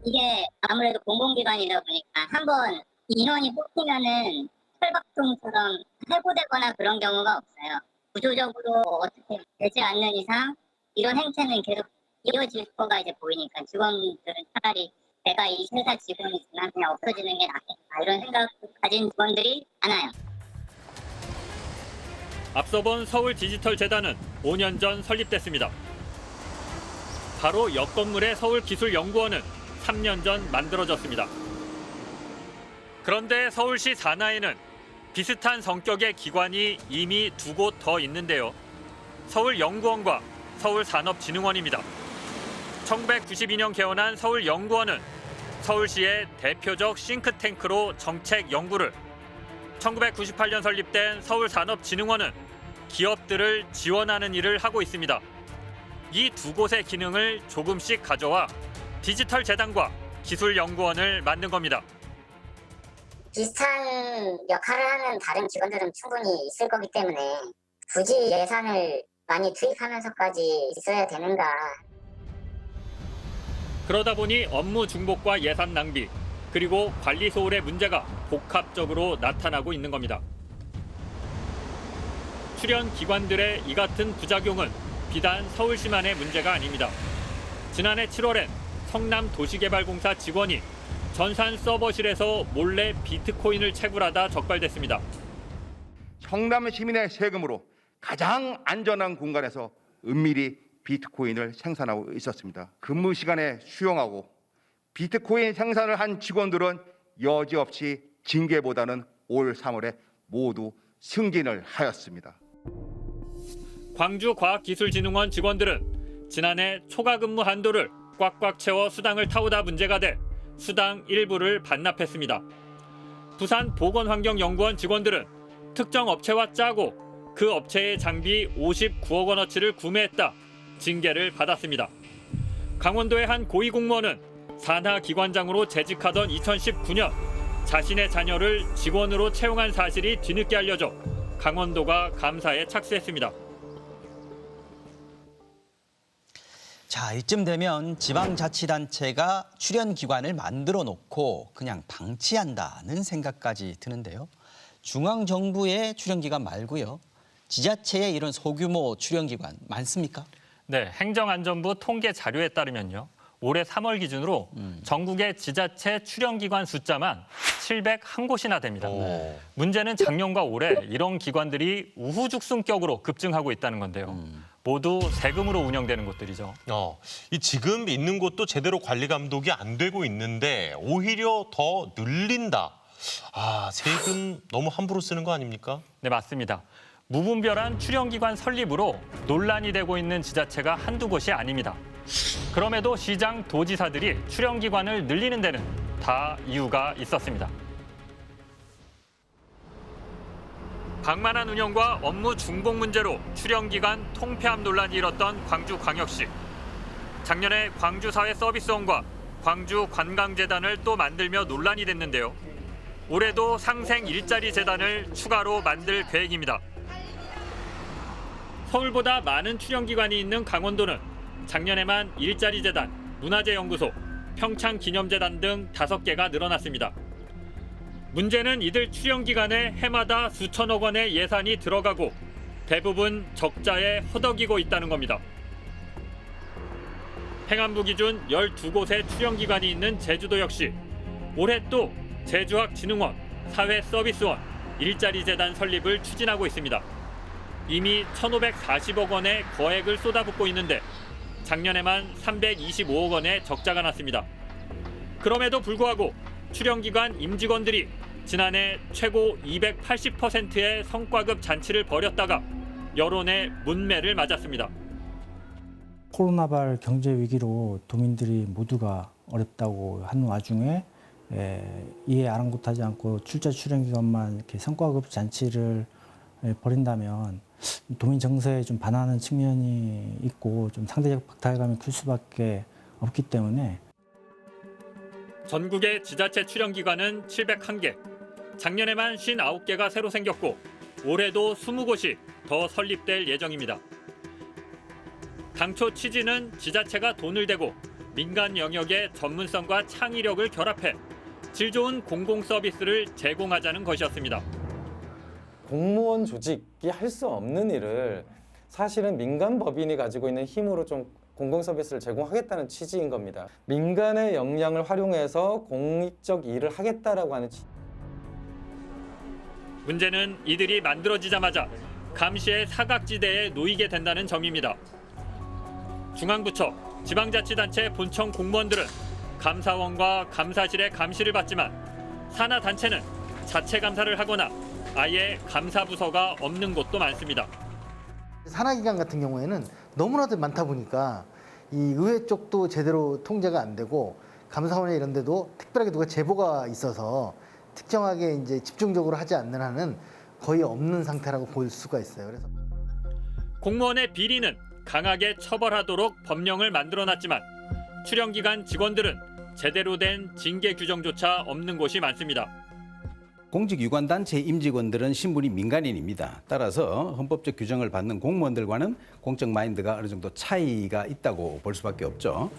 이게 아무래도 공공기관이다 보니까 한번 인원이 뽑히면은 철밥통처럼 해고되거나 그런 경우가 없어요. 구조적으로 어떻게 되지 않는 이상 이런 행태는 계속 이어질 거가 이제 보이니까 직원들은 차라리 내가 이 회사 직원이지만 그냥 없어지는 게 낫겠다 이런 생각 가진 직원들이 많아요. 앞서 본 서울 디지털재단은 5년 전 설립됐습니다. 바로 옆 건물의 서울기술연구원은 3년 전 만들어졌습니다. 그런데 서울시 산하에는 비슷한 성격의 기관이 이미 2곳 더 있는데요. 서울연구원과 서울산업진흥원입니다. 1992년 개원한 서울연구원은 서울시의 대표적 싱크탱크로 정책 연구를, 1998년 설립된 서울산업진흥원은 기업들을 지원하는 일을 하고 있습니다. 이 두 곳의 기능을 조금씩 가져와 디지털재단과 기술연구원을 만든 겁니다. 비슷한 역할을 하는 다른 기관들은 충분히 있을 거기 때문에 굳이 예산을 많이 투입하면서까지 있어야 되는가. 그러다 보니 업무 중복과 예산 낭비, 그리고 관리 소홀의 문제가 복합적으로 나타나고 있는 겁니다. 출연 기관들의 이 같은 부작용은 비단 서울시만의 문제가 아닙니다. 지난해 7월엔 성남도시개발공사 직원이 전산 서버실에서 몰래 비트코인을 채굴하다 적발됐습니다. 성남 시민의 세금으로 가장 안전한 공간에서 은밀히 비트코인을 생산하고 있었습니다. 근무 시간에 수용하고 비트코인 생산을 한 직원들은 여지없이 징계보다는 올 3월에 모두 승진을 하였습니다. 광주과학기술진흥원 직원들은 지난해 초과 근무 한도를 꽉꽉 채워 수당을 타오다 문제가 돼 수당 일부를 반납했습니다. 부산보건환경연구원 직원들은 특정 업체와 짜고 그 업체의 장비 59억 원어치를 구매했다 징계를 받았습니다. 강원도의 한 고위공무원은 산하기관장으로 재직하던 2019년 자신의 자녀를 직원으로 채용한 사실이 뒤늦게 알려져 강원도가 감사에 착수했습니다. 자, 이쯤 되면 지방자치단체가 출연기관을 만들어 놓고 그냥 방치한다는 생각까지 드는데요. 중앙정부의 출연기관 말고요. 지자체의 이런 소규모 출연기관 많습니까? 네, 행정안전부 통계 자료에 따르면요. 올해 3월 기준으로 전국의 지자체 출연기관 숫자만 701곳이나 됩니다. 문제는 작년과 올해 이런 기관들이 우후죽순격으로 급증하고 있다는 건데요. 모두 세금으로 운영되는 곳들이죠. 이 지금 있는 곳도 제대로 관리 감독이 안 되고 있는데 오히려 더 늘린다. 세금 너무 함부로 쓰는 거 아닙니까? 네, 맞습니다. 무분별한 출연기관 설립으로 논란이 되고 있는 지자체가 한두 곳이 아닙니다. 그럼에도 시장, 도지사들이 출연기관을 늘리는 데는 다 이유가 있었습니다. 방만한 운영과 업무 중복 문제로 출연기관 통폐합 논란이 일었던 광주광역시. 작년에 광주사회서비스원과 광주관광재단을 또 만들며 논란이 됐는데요. 올해도 상생 일자리 재단을 추가로 만들 계획입니다. 서울보다 많은 출연기관이 있는 강원도는 작년에만 일자리 재단, 문화재연구소, 평창기념재단 등 5개가 늘어났습니다. 문제는 이들 출연기관에 해마다 수천억 원의 예산이 들어가고 대부분 적자에 허덕이고 있다는 겁니다. 행안부 기준 12곳의 출연기관이 있는 제주도 역시 올해 또 제주학진흥원, 사회서비스원, 일자리재단 설립을 추진하고 있습니다. 이미 1,540억 원의 거액을 쏟아붓고 있는데 작년에만 325억 원의 적자가 났습니다. 그럼에도 불구하고 출연기관 임직원들이 지난해 최고 280%의 성과급 잔치를 벌였다가 여론의 문매를 맞았습니다. 코로나발 경제 위기로 도민들이 모두가 어렵다고 하는 와중에 이에 아랑곳하지 않고 출자 출연기관만 이렇게 성과급 잔치를 벌인다면 도민 정서에 좀 반하는 측면이 있고 좀 상대적 박탈감이 클 수밖에 없기 때문에 전국의 지자체 출연기관은 701개, 작년에만 59개가 새로 생겼고 올해도 20곳이 더 설립될 예정입니다. 당초 취지는 지자체가 돈을 대고 민간 영역의 전문성과 창의력을 결합해 질 좋은 공공 서비스를 제공하자는 것이었습니다. 공무원 조직이 할 수 없는 일을 사실은 민간 법인이 가지고 있는 힘으로 좀 공공 서비스를 제공하겠다는 취지인 겁니다. 민간의 역량을 활용해서 공익적 일을 하겠다라고 하는 취지. 문제는 이들이 만들어지자마자 감시의 사각지대에 놓이게 된다는 점입니다. 중앙부처, 지방자치단체 본청 공무원들은 감사원과 감사실의 감시를 받지만 산하단체는 자체 감사를 하거나 아예 감사부서가 없는 곳도 많습니다. 산하기관 같은 경우에는 너무나도 많다 보니까 이 의회 쪽도 제대로 통제가 안 되고 감사원에 이런 데도 특별하게 누가 제보가 있어서 특정하게 이제 집중적으로 하지 않는 한은 거의 없는 상태라고 볼 수가 있어요. 그래서 공무원의 비리는 강하게 처벌하도록 법령을 만들어놨지만 출연기관 직원들은 제대로 된 징계 규정조차 없는 곳이 많습니다. 공직유관단체 임직원들은 신분이 민간인입니다. 따라서 헌법적 규정을 받는 공무원들과는 공적 마인드가 어느 정도 차이가 있다고 볼 수밖에 없죠.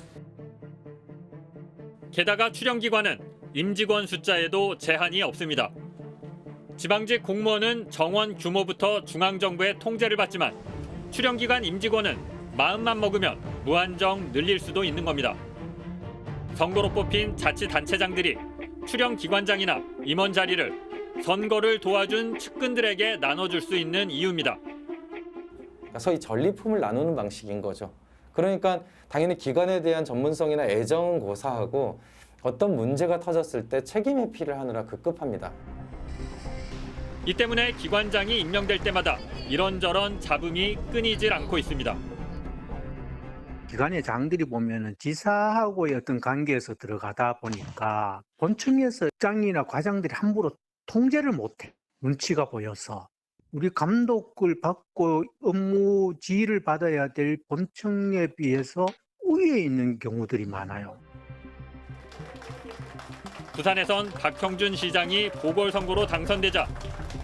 게다가 출연기관은 임직원 숫자에도 제한이 없습니다. 지방직 공무원은 정원 규모부터 중앙정부의 통제를 받지만 출연기관 임직원은 마음만 먹으면 무한정 늘릴 수도 있는 겁니다. 선거로 뽑힌 자치단체장들이 출연기관장이나 임원 자리를 선거를 도와준 측근들에게 나눠줄 수 있는 이유입니다. 소위 전리품을 나누는 방식인 거죠. 그러니까 당연히 기관에 대한 전문성이나 애정은 고사하고 어떤 문제가 터졌을 때 책임 회피를 하느라 급급합니다. 이 때문에 기관장이 임명될 때마다 이런저런 잡음이 끊이질 않고 있습니다. 기관의 장들이 보면은 지사하고의 어떤 관계에서 들어가다 보니까 본청에서 장이나 과장들이 함부로 통제를 못해. 눈치가 보여서. 우리 감독을 받고 업무 지휘를 받아야 될 본청에 비해서 우위에 있는 경우들이 많아요. 부산에선 박형준 시장이 보궐선거로 당선되자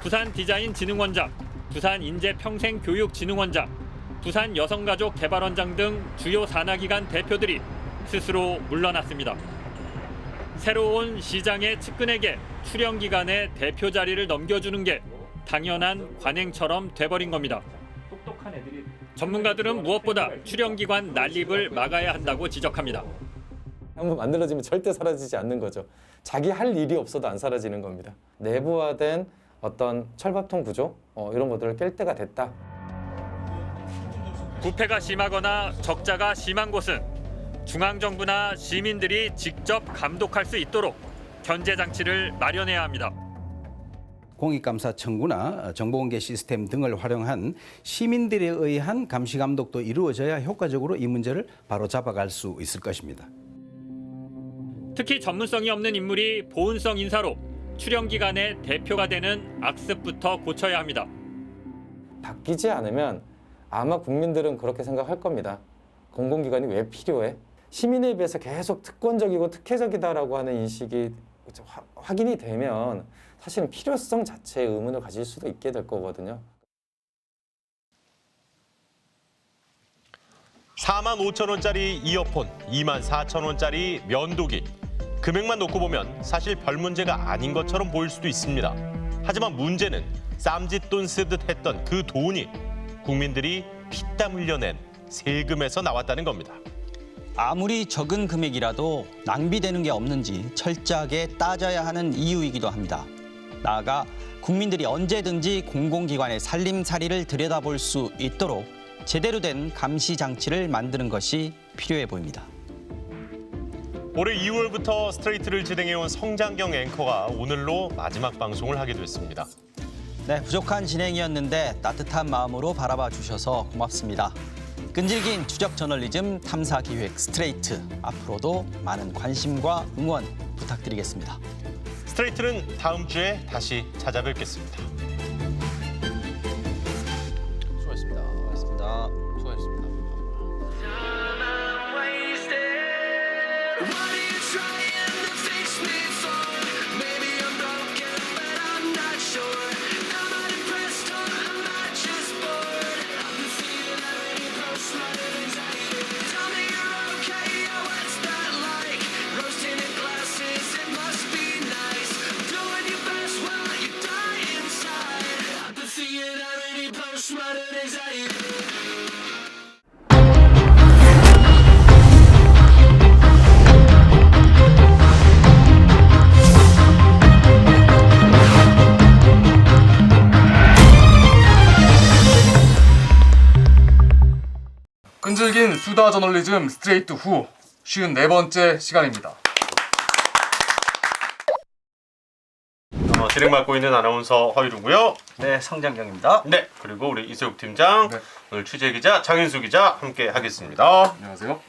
부산디자인진흥원장, 부산인재평생교육진흥원장, 부산여성가족개발원장 등 주요 산하기관 대표들이 스스로 물러났습니다. 새로운 시장의 측근에게 출연 기간의 대표 자리를 넘겨주는 게 당연한 관행처럼 돼버린 겁니다. 전문가들은 무엇보다 출연 기관 난립을 막아야 한다고 지적합니다. 한번 만들어지면 절대 사라지지 않는 거죠. 자기 할 일이 없어도 안 사라지는 겁니다. 내부화된 어떤 철밥통 구조 이런 것들을 깰 때가 됐다. 부패가 심하거나 적자가 심한 곳은 중앙정부나 시민들이 직접 감독할 수 있도록 견제 장치를 마련해야 합니다. 공익감사 청구나 정보공개 시스템 등을 활용한 시민들에 의한 감시 감독도 이루어져야 효과적으로 이 문제를 바로 잡아갈 수 있을 것입니다. 특히 전문성이 없는 인물이 보훈성 인사로 출연 기관의 대표가 되는 악습부터 고쳐야 합니다. 바뀌지 않으면 아마 국민들은 그렇게 생각할 겁니다. 공공기관이 왜 필요해? 시민에 비해서 계속 특권적이고 특혜적이다라고 하는 인식이 확인이 되면 사실은 필요성 자체에 의문을 가질 수도 있게 될 거거든요. 45,000원짜리 이어폰, 24,000원짜리 면도기. 금액만 놓고 보면 사실 별 문제가 아닌 것처럼 보일 수도 있습니다. 하지만 문제는 쌈짓돈 쓰듯 했던 그 돈이 국민들이 피땀 흘려낸 세금에서 나왔다는 겁니다. 아무리 적은 금액이라도 낭비되는 게 없는지 철저하게 따져야 하는 이유이기도 합니다. 나아가 국민들이 언제든지 공공기관의 살림살이를 들여다볼 수 있도록 제대로 된 감시 장치를 만드는 것이 필요해 보입니다. 올해 2월부터 스트레이트를 진행해온 성장경 앵커가 오늘로 마지막 방송을 하게 됐습니다. 네, 부족한 진행이었는데 따뜻한 마음으로 바라봐 주셔서 고맙습니다. 끈질긴 추적 저널리즘 탐사 기획 스트레이트, 앞으로도 많은 관심과 응원 부탁드리겠습니다. 스트레이트는 다음 주에 다시 찾아뵙겠습니다. 수고하셨습니다. 수고하셨습니다. 수고하셨습니다. 끈질긴 수다 저널리즘 스트레이트 후 54번째 시간입니다. 진행 맡고 있는 아나운서 허유루고요. 네, 성장경입니다. 네, 그리고 우리 이세욱 팀장, 오늘 취재 기자 장인수 기자 함께 하겠습니다. 안녕하세요.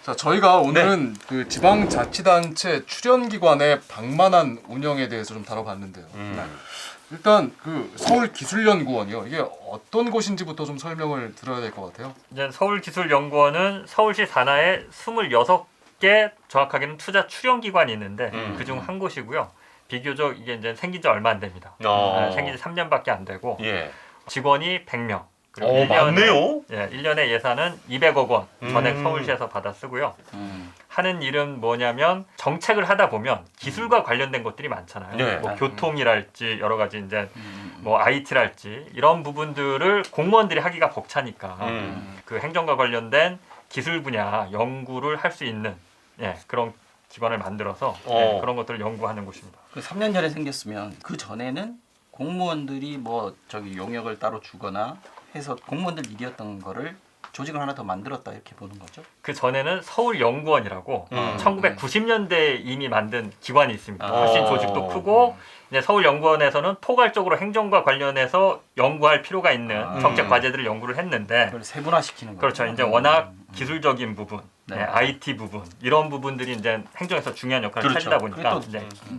자, 저희가 오늘은 그 지방자치단체 출연기관의 방만한 운영에 대해서 좀 다뤄봤는데요. 일단 그 서울기술연구원이요. 이게 어떤 곳인지부터 좀 설명을 들어야 될 것 같아요. 이제 서울기술연구원은 서울시 산하에 26개 정확하게는 투자 출연기관이 있는데 그중 한 곳이고요. 비교적 이게 이제 생긴 지 얼마 안 됩니다. 생긴 지 3년밖에 안 되고 직원이 100명. 그리고 많네요. 1년에 예산은 200억 원 전액 서울시에서 받아 쓰고요. 하는 일은 뭐냐면 정책을 하다 보면 기술과 관련된 것들이 많잖아요. 뭐 교통이랄지 여러 가지 이제 뭐 IT랄지 이런 부분들을 공무원들이 하기가 벅차니까 그 행정과 관련된 기술 분야 연구를 할 수 있는 그런 기관을 만들어서 그런 것들을 연구하는 곳입니다. 그 3년 전에 생겼으면 그 전에는 공무원들이 뭐 저기 용역을 따로 주거나 해서 공무원들 일이었던 거를 조직을 하나 더 만들었다 이렇게 보는 거죠? 그 전에는 서울연구원이라고 1990년대에 이미 만든 기관이 있습니다. 훨씬 조직도 크고 이제 서울연구원에서는 포괄적으로 행정과 관련해서 연구할 필요가 있는 정책 과제들을 연구를 했는데 그걸 세분화시키는 거죠. 그렇죠. 이제 워낙 기술적인 부분, IT 부분 이런 부분들이 이제 행정에서 중요한 역할을 하시다 보니까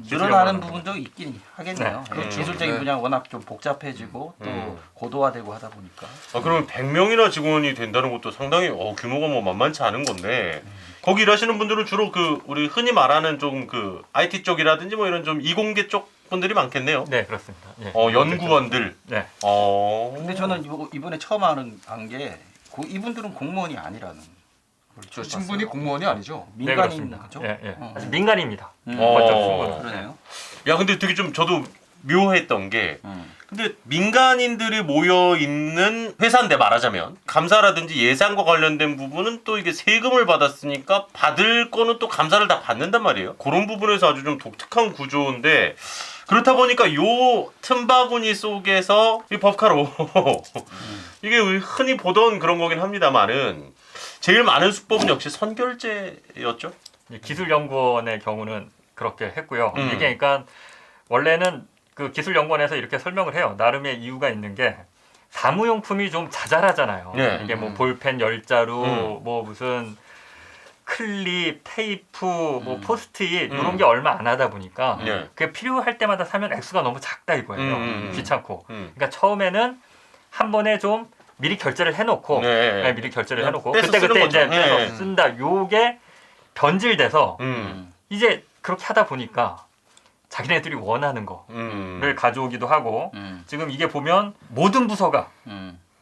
늘어나는 부분도 있긴 하겠네요. 그렇죠. 기술적인 분야가 워낙 좀 복잡해지고 또 고도화되고 하다 보니까. 그러면 100명이나 직원이 된다는 것도 상당히 규모가 뭐 만만치 않은 건데 거기 일하시는 분들은 주로 그 우리 흔히 말하는 좀 그 IT 쪽이라든지 뭐 이런 좀 이공계 쪽 분들이 많겠네요. 네, 그렇습니다. 연구원들. 네. 근데 저는 이번에 처음 안 게 이분들은 공무원이 아니라는 걸 저 신분이 공무원이 아니죠? 민간인 거죠? 예, 예. 민간입니다. 그러네요. 야, 근데 되게 좀 저도 묘했던 게 근데 민간인들이 모여 있는 회사인데 말하자면 감사라든지 예산과 관련된 부분은 또 이게 세금을 받았으니까 받을 거는 또 감사를 다 받는단 말이에요. 그런 부분에서 아주 좀 독특한 구조인데 그렇다 보니까 요 틈바구니 속에서 이 법카로 이게 흔히 보던 그런 거긴 합니다만은 제일 많은 수법은 역시 선결제였죠. 기술연구원의 경우는 그렇게 했고요. 이게 그러니까 원래는 그 기술연구원에서 이렇게 설명을 해요. 나름의 이유가 있는 게 사무용품이 좀 자잘하잖아요. 네. 이게 뭐 볼펜 10자루, 뭐 무슨 클립, 테이프, 뭐 포스트잇 이런 게 얼마 안 하다 보니까 네. 그게 필요할 때마다 사면 액수가 너무 작다 이거예요. 귀찮고. 그러니까 처음에는 한 번에 좀 미리 결제를 해놓고 미리 결제를 해놓고 그때 이제 빼서 쓴다. 요게 변질돼서 이제 그렇게 하다 보니까 자기네들이 원하는 거를 가져오기도 하고 지금 이게 보면 모든 부서가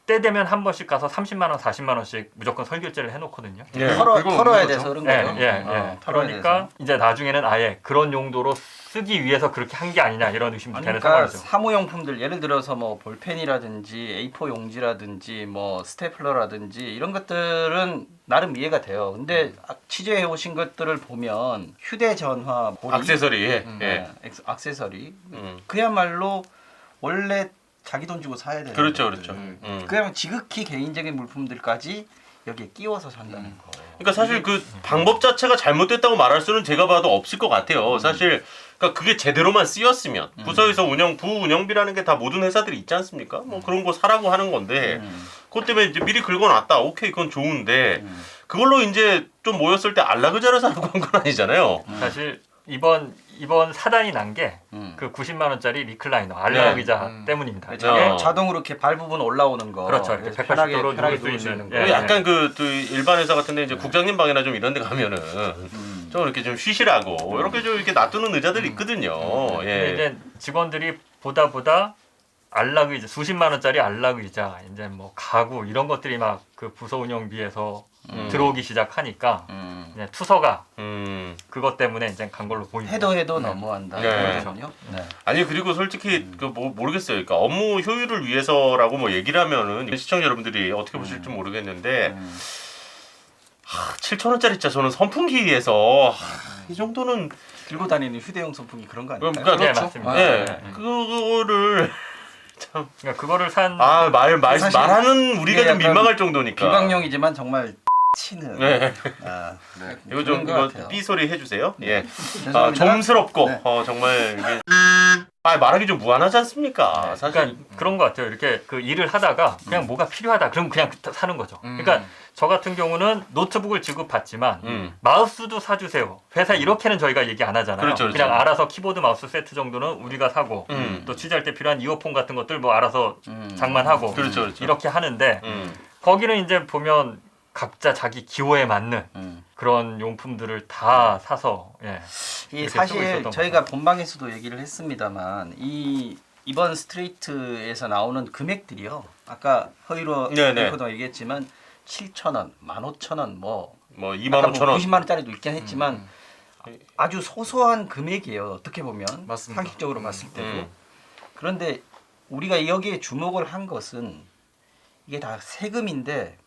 때 되면 한 번씩 가서 30만 원, 40만 원씩 무조건 설결제를 해놓거든요. 털어야 돼서 그런 거예요. 그러니까 이제 나중에는 아예 그런 용도로 쓰기 위해서 그렇게 한 게 아니냐 이런 의심도 되는 그러니까 상황이죠. 사무용품들 예를 들어서 뭐 볼펜이라든지 A4 용지라든지 뭐 스테플러라든지 이런 것들은 나름 이해가 돼요. 근데 취재해 오신 것들을 보면 휴대전화, 보리, 액세서리, 액세서리 그야말로 원래 자기 돈 주고 사야 되는 그렇죠, 것들. 그렇죠. 그냥 지극히 개인적인 물품들까지 여기에 끼워서 산다는 거예요. 그러니까 사실 그 방법 자체가 잘못됐다고 말할 수는 제가 봐도 없을 것 같아요. 사실 그러니까 그게 제대로만 쓰였으면 부서에서 부운영비라는 게 다 모든 회사들이 있지 않습니까? 뭐 그런 거 사라고 하는 건데 그것 때문에 이제 미리 긁어놨다. 오케이, 그건 좋은데 그걸로 이제 좀 모였을 때 안락의자를 사라고 한 건 아니잖아요. 사실 이번 사단이 난 게 그 90만 원짜리 리클라이너 안락 의자 때문입니다. 그렇죠. 자동으로 이렇게 발 부분 올라오는 거. 그렇죠. 이렇게 180도로 누울 수 있는 거. 약간 그 일반 회사 같은데 이제 국장님 방이나 좀 이런 데 가면은 좀 이렇게 좀 쉬시라고 이렇게 좀 이렇게 놔두는 의자들이 있거든요. 근데 이제 직원들이 보다 안락 의자 수십만 원짜리 안락 의자 이제 뭐 가구 이런 것들이 막 그 부서 운영비에서 들어오기 시작하니까 이제 투서가 그것 때문에 이제 간 걸로 보입니다. 해도 너무한다. 아니 그리고 솔직히 그 뭐 모르겠어요. 그러니까 업무 효율을 위해서라고 뭐 얘기를 하면은 시청자 여러분들이 어떻게 보실지 모르겠는데 7,000원짜리 짜 저는 선풍기에서 이 정도는 들고 다니는 휴대용 선풍기 그런 거 아닐까요? 그러니까 네, 맞습니다. 그거를 참 그러니까 그거를 산 말하는 우리가 좀 민망할 정도니까 비방용이지만 정말 치는. 이거 좀 이거 삐 소리 해주세요. 예. 죄송합니다. 좀스럽고 정말 이게 말하기 좀 무한하지 않습니까? 사실 그러니까 그런 것 같아요. 이렇게 그 일을 하다가 그냥 뭐가 필요하다. 그럼 그냥 사는 거죠. 그러니까 저 같은 경우는 노트북을 지급받지만 마우스도 사주세요. 회사 이렇게는 저희가 얘기 안 하잖아요. 그렇죠. 그냥 알아서 키보드 마우스 세트 정도는 우리가 사고 또 취재할 때 필요한 이어폰 같은 것들 뭐 알아서 장만하고 그렇죠. 이렇게 하는데 거기는 이제 보면 각자 자기 기호에 맞는 그런 용품들을 다 사서 이 사실 저희가 본방에서도 얘기를 했습니다만 이번 스트레이트에서 나오는 금액들이요. 아까 허위로 리포더가 얘기했지만 7,000원, 15,000원, 뭐 25,000원, 90만 원짜리도 있긴 했지만 아주 소소한 금액이에요. 어떻게 보면 상식적으로 봤을 때도. 그런데 우리가 여기에 주목을 한 것은 이게 다 세금인데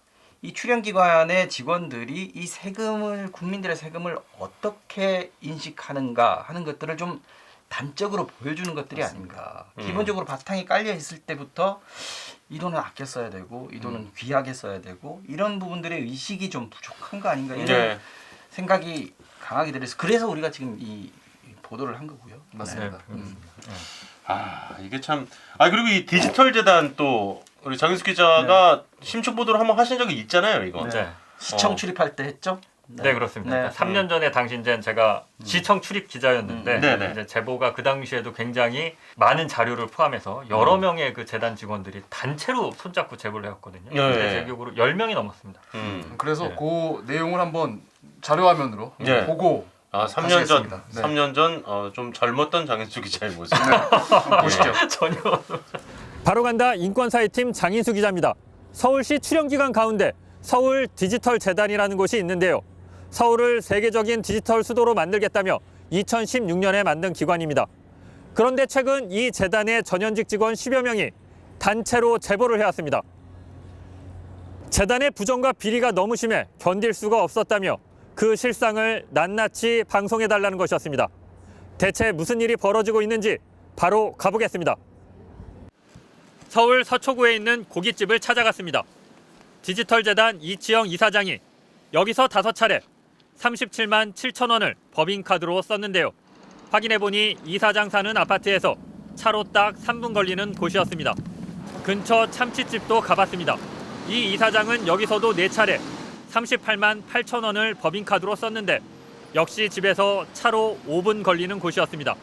이 출연기관의 직원들이 이 세금을 국민들의 세금을 어떻게 인식하는가 하는 것들을 좀 단적으로 보여주는 것들이 아닌가. 기본적으로 바탕이 깔려 있을 때부터 이 돈은 아껴 써야 되고 이 돈은 귀하게 써야 되고 이런 부분들의 의식이 좀 부족한 거 아닌가 이런 생각이 강하게 들어서 그래서 우리가 지금 이 보도를 한 거고요. 맞습니다. 이게 참 그리고 이 디지털 재단 또 우리 장윤수 기자가 심층 보도를 한번 하신 적이 있잖아요, 이거. 시청 출입할 때 했죠? 네, 그렇습니다. 3년 전에 당시 이제 제가 시청 출입 기자였는데 이제 제보가 그 당시에도 굉장히 많은 자료를 포함해서 여러 명의 그 재단 직원들이 단체로 손잡고 제보를 해왔거든요. 제 기억으로 10명이 넘었습니다. 그래서 그 내용을 한번 자료화면으로 보고 3년 전, 3년 전 좀 젊었던 장윤수 기자의 모습. 보시죠. 전혀. 바로 간다 인권사회팀 장인수 기자입니다. 서울시 출연기관 가운데 서울 디지털 재단이라는 곳이 있는데요. 서울을 세계적인 디지털 수도로 만들겠다며 2016년에 만든 기관입니다. 그런데 최근 이 재단의 전현직 직원 10여 명이 단체로 제보를 해왔습니다. 재단의 부정과 비리가 너무 심해 견딜 수가 없었다며 그 실상을 낱낱이 방송해달라는 것이었습니다. 대체 무슨 일이 벌어지고 있는지 바로 가보겠습니다. 서울 서초구에 있는 고깃집을 찾아갔습니다. 디지털재단 이치영 이사장이 여기서 5차례 37만 7천 원을 법인카드로 썼는데요. 확인해보니 이사장 사는 아파트에서 차로 딱 3분 걸리는 곳이었습니다. 근처 참치집도 가봤습니다. 이 이사장은 여기서도 4차례 38만 8천 원을 법인카드로 썼는데 역시 집에서 차로 5분 걸리는 곳이었습니다.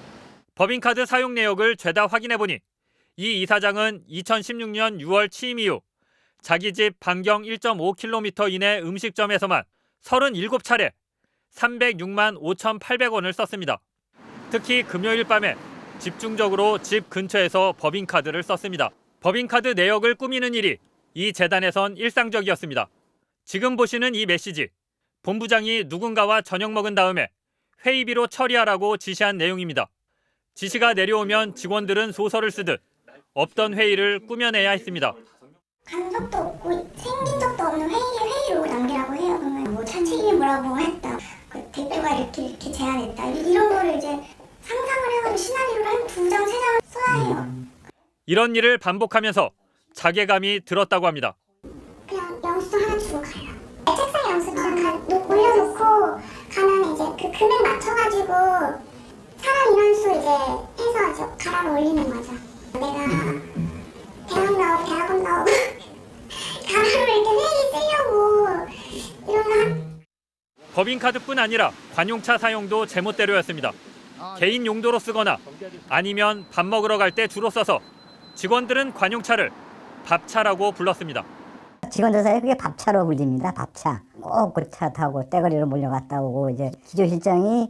법인카드 사용 내역을 죄다 확인해보니 이 이사장은 2016년 6월 취임 이후 자기 집 반경 1.5km 이내 음식점에서만 37차례 306만 5,800원을 썼습니다. 특히 금요일 밤에 집중적으로 집 근처에서 법인카드를 썼습니다. 법인카드 내역을 꾸미는 일이 이 재단에선 일상적이었습니다. 지금 보시는 이 메시지, 본부장이 누군가와 저녁 먹은 다음에 회의비로 처리하라고 지시한 내용입니다. 지시가 내려오면 직원들은 소설을 쓰듯 없던 회의를 꾸며내야 했습니다. 간 적도 없고 생긴 적도 없는 회의로 남기라고 해요. 그러면 뭐 차책임이 뭐라고 했다. 그 대표가 이렇게 제안했다. 이런 거를 이제 상상을 해가지고 시나리오를 한 2장, 3장을 써야 해요. 이런 일을 반복하면서 자괴감이 들었다고 합니다. 그냥 영수증 하나 주고 가요. 책상에 영수증 올려놓고 가면 이제 그 금액 맞춰가지고 사람 인원수 이제 해서 이제 가라로 올리는 거죠. 내가 대학원 나오고 가라로 이렇게 회의 쓰려고 이러면 법인카드뿐 아니라 관용차 사용도 제멋대로였습니다. 개인 용도로 쓰거나 아니면 밥 먹으러 갈 때 주로 써서 직원들은 관용차를 밥차라고 불렀습니다. 직원들 사이에 그게 밥차로 불립니다. 밥차. 꼭 그 차 타고 떼거리로 몰려갔다 오고 이제 기조실장이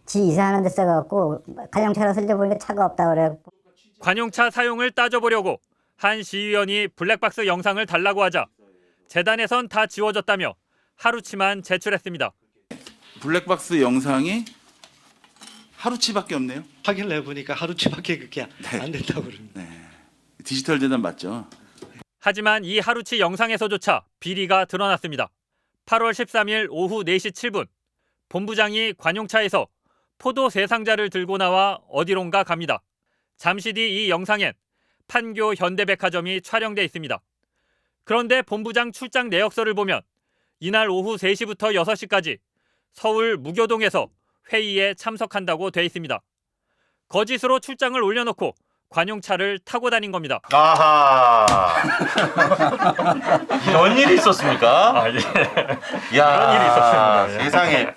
지 이사하는 데 써갖고 관용차로 쓰려고 보니까 차가 없다 그래. 관용차 사용을 따져보려고 한 시의원이 블랙박스 영상을 달라고 하자 재단에선 다 지워졌다며 하루치만 제출했습니다. 블랙박스 영상이 하루치밖에 없네요. 확인을 해보니까 하루치밖에 그게 안 된다고 그럽니다. 네. 디지털 재단 맞죠? 하지만 이 하루치 영상에서조차 비리가 드러났습니다. 8월 13일 오후 4시 7분 본부장이 관용차에서 포도 3상자를 들고 나와 어디론가 갑니다. 잠시 뒤 이 영상엔 판교 현대백화점이 촬영돼 있습니다. 그런데 본부장 출장 내역서를 보면 이날 오후 3시부터 6시까지 서울 무교동에서 회의에 참석한다고 돼 있습니다. 거짓으로 출장을 올려놓고 관용차를 타고 다닌 겁니다. 아하. 이런 일이 있었습니까? 예. 야, 이런 일이 있었습니다. 예. 세상에.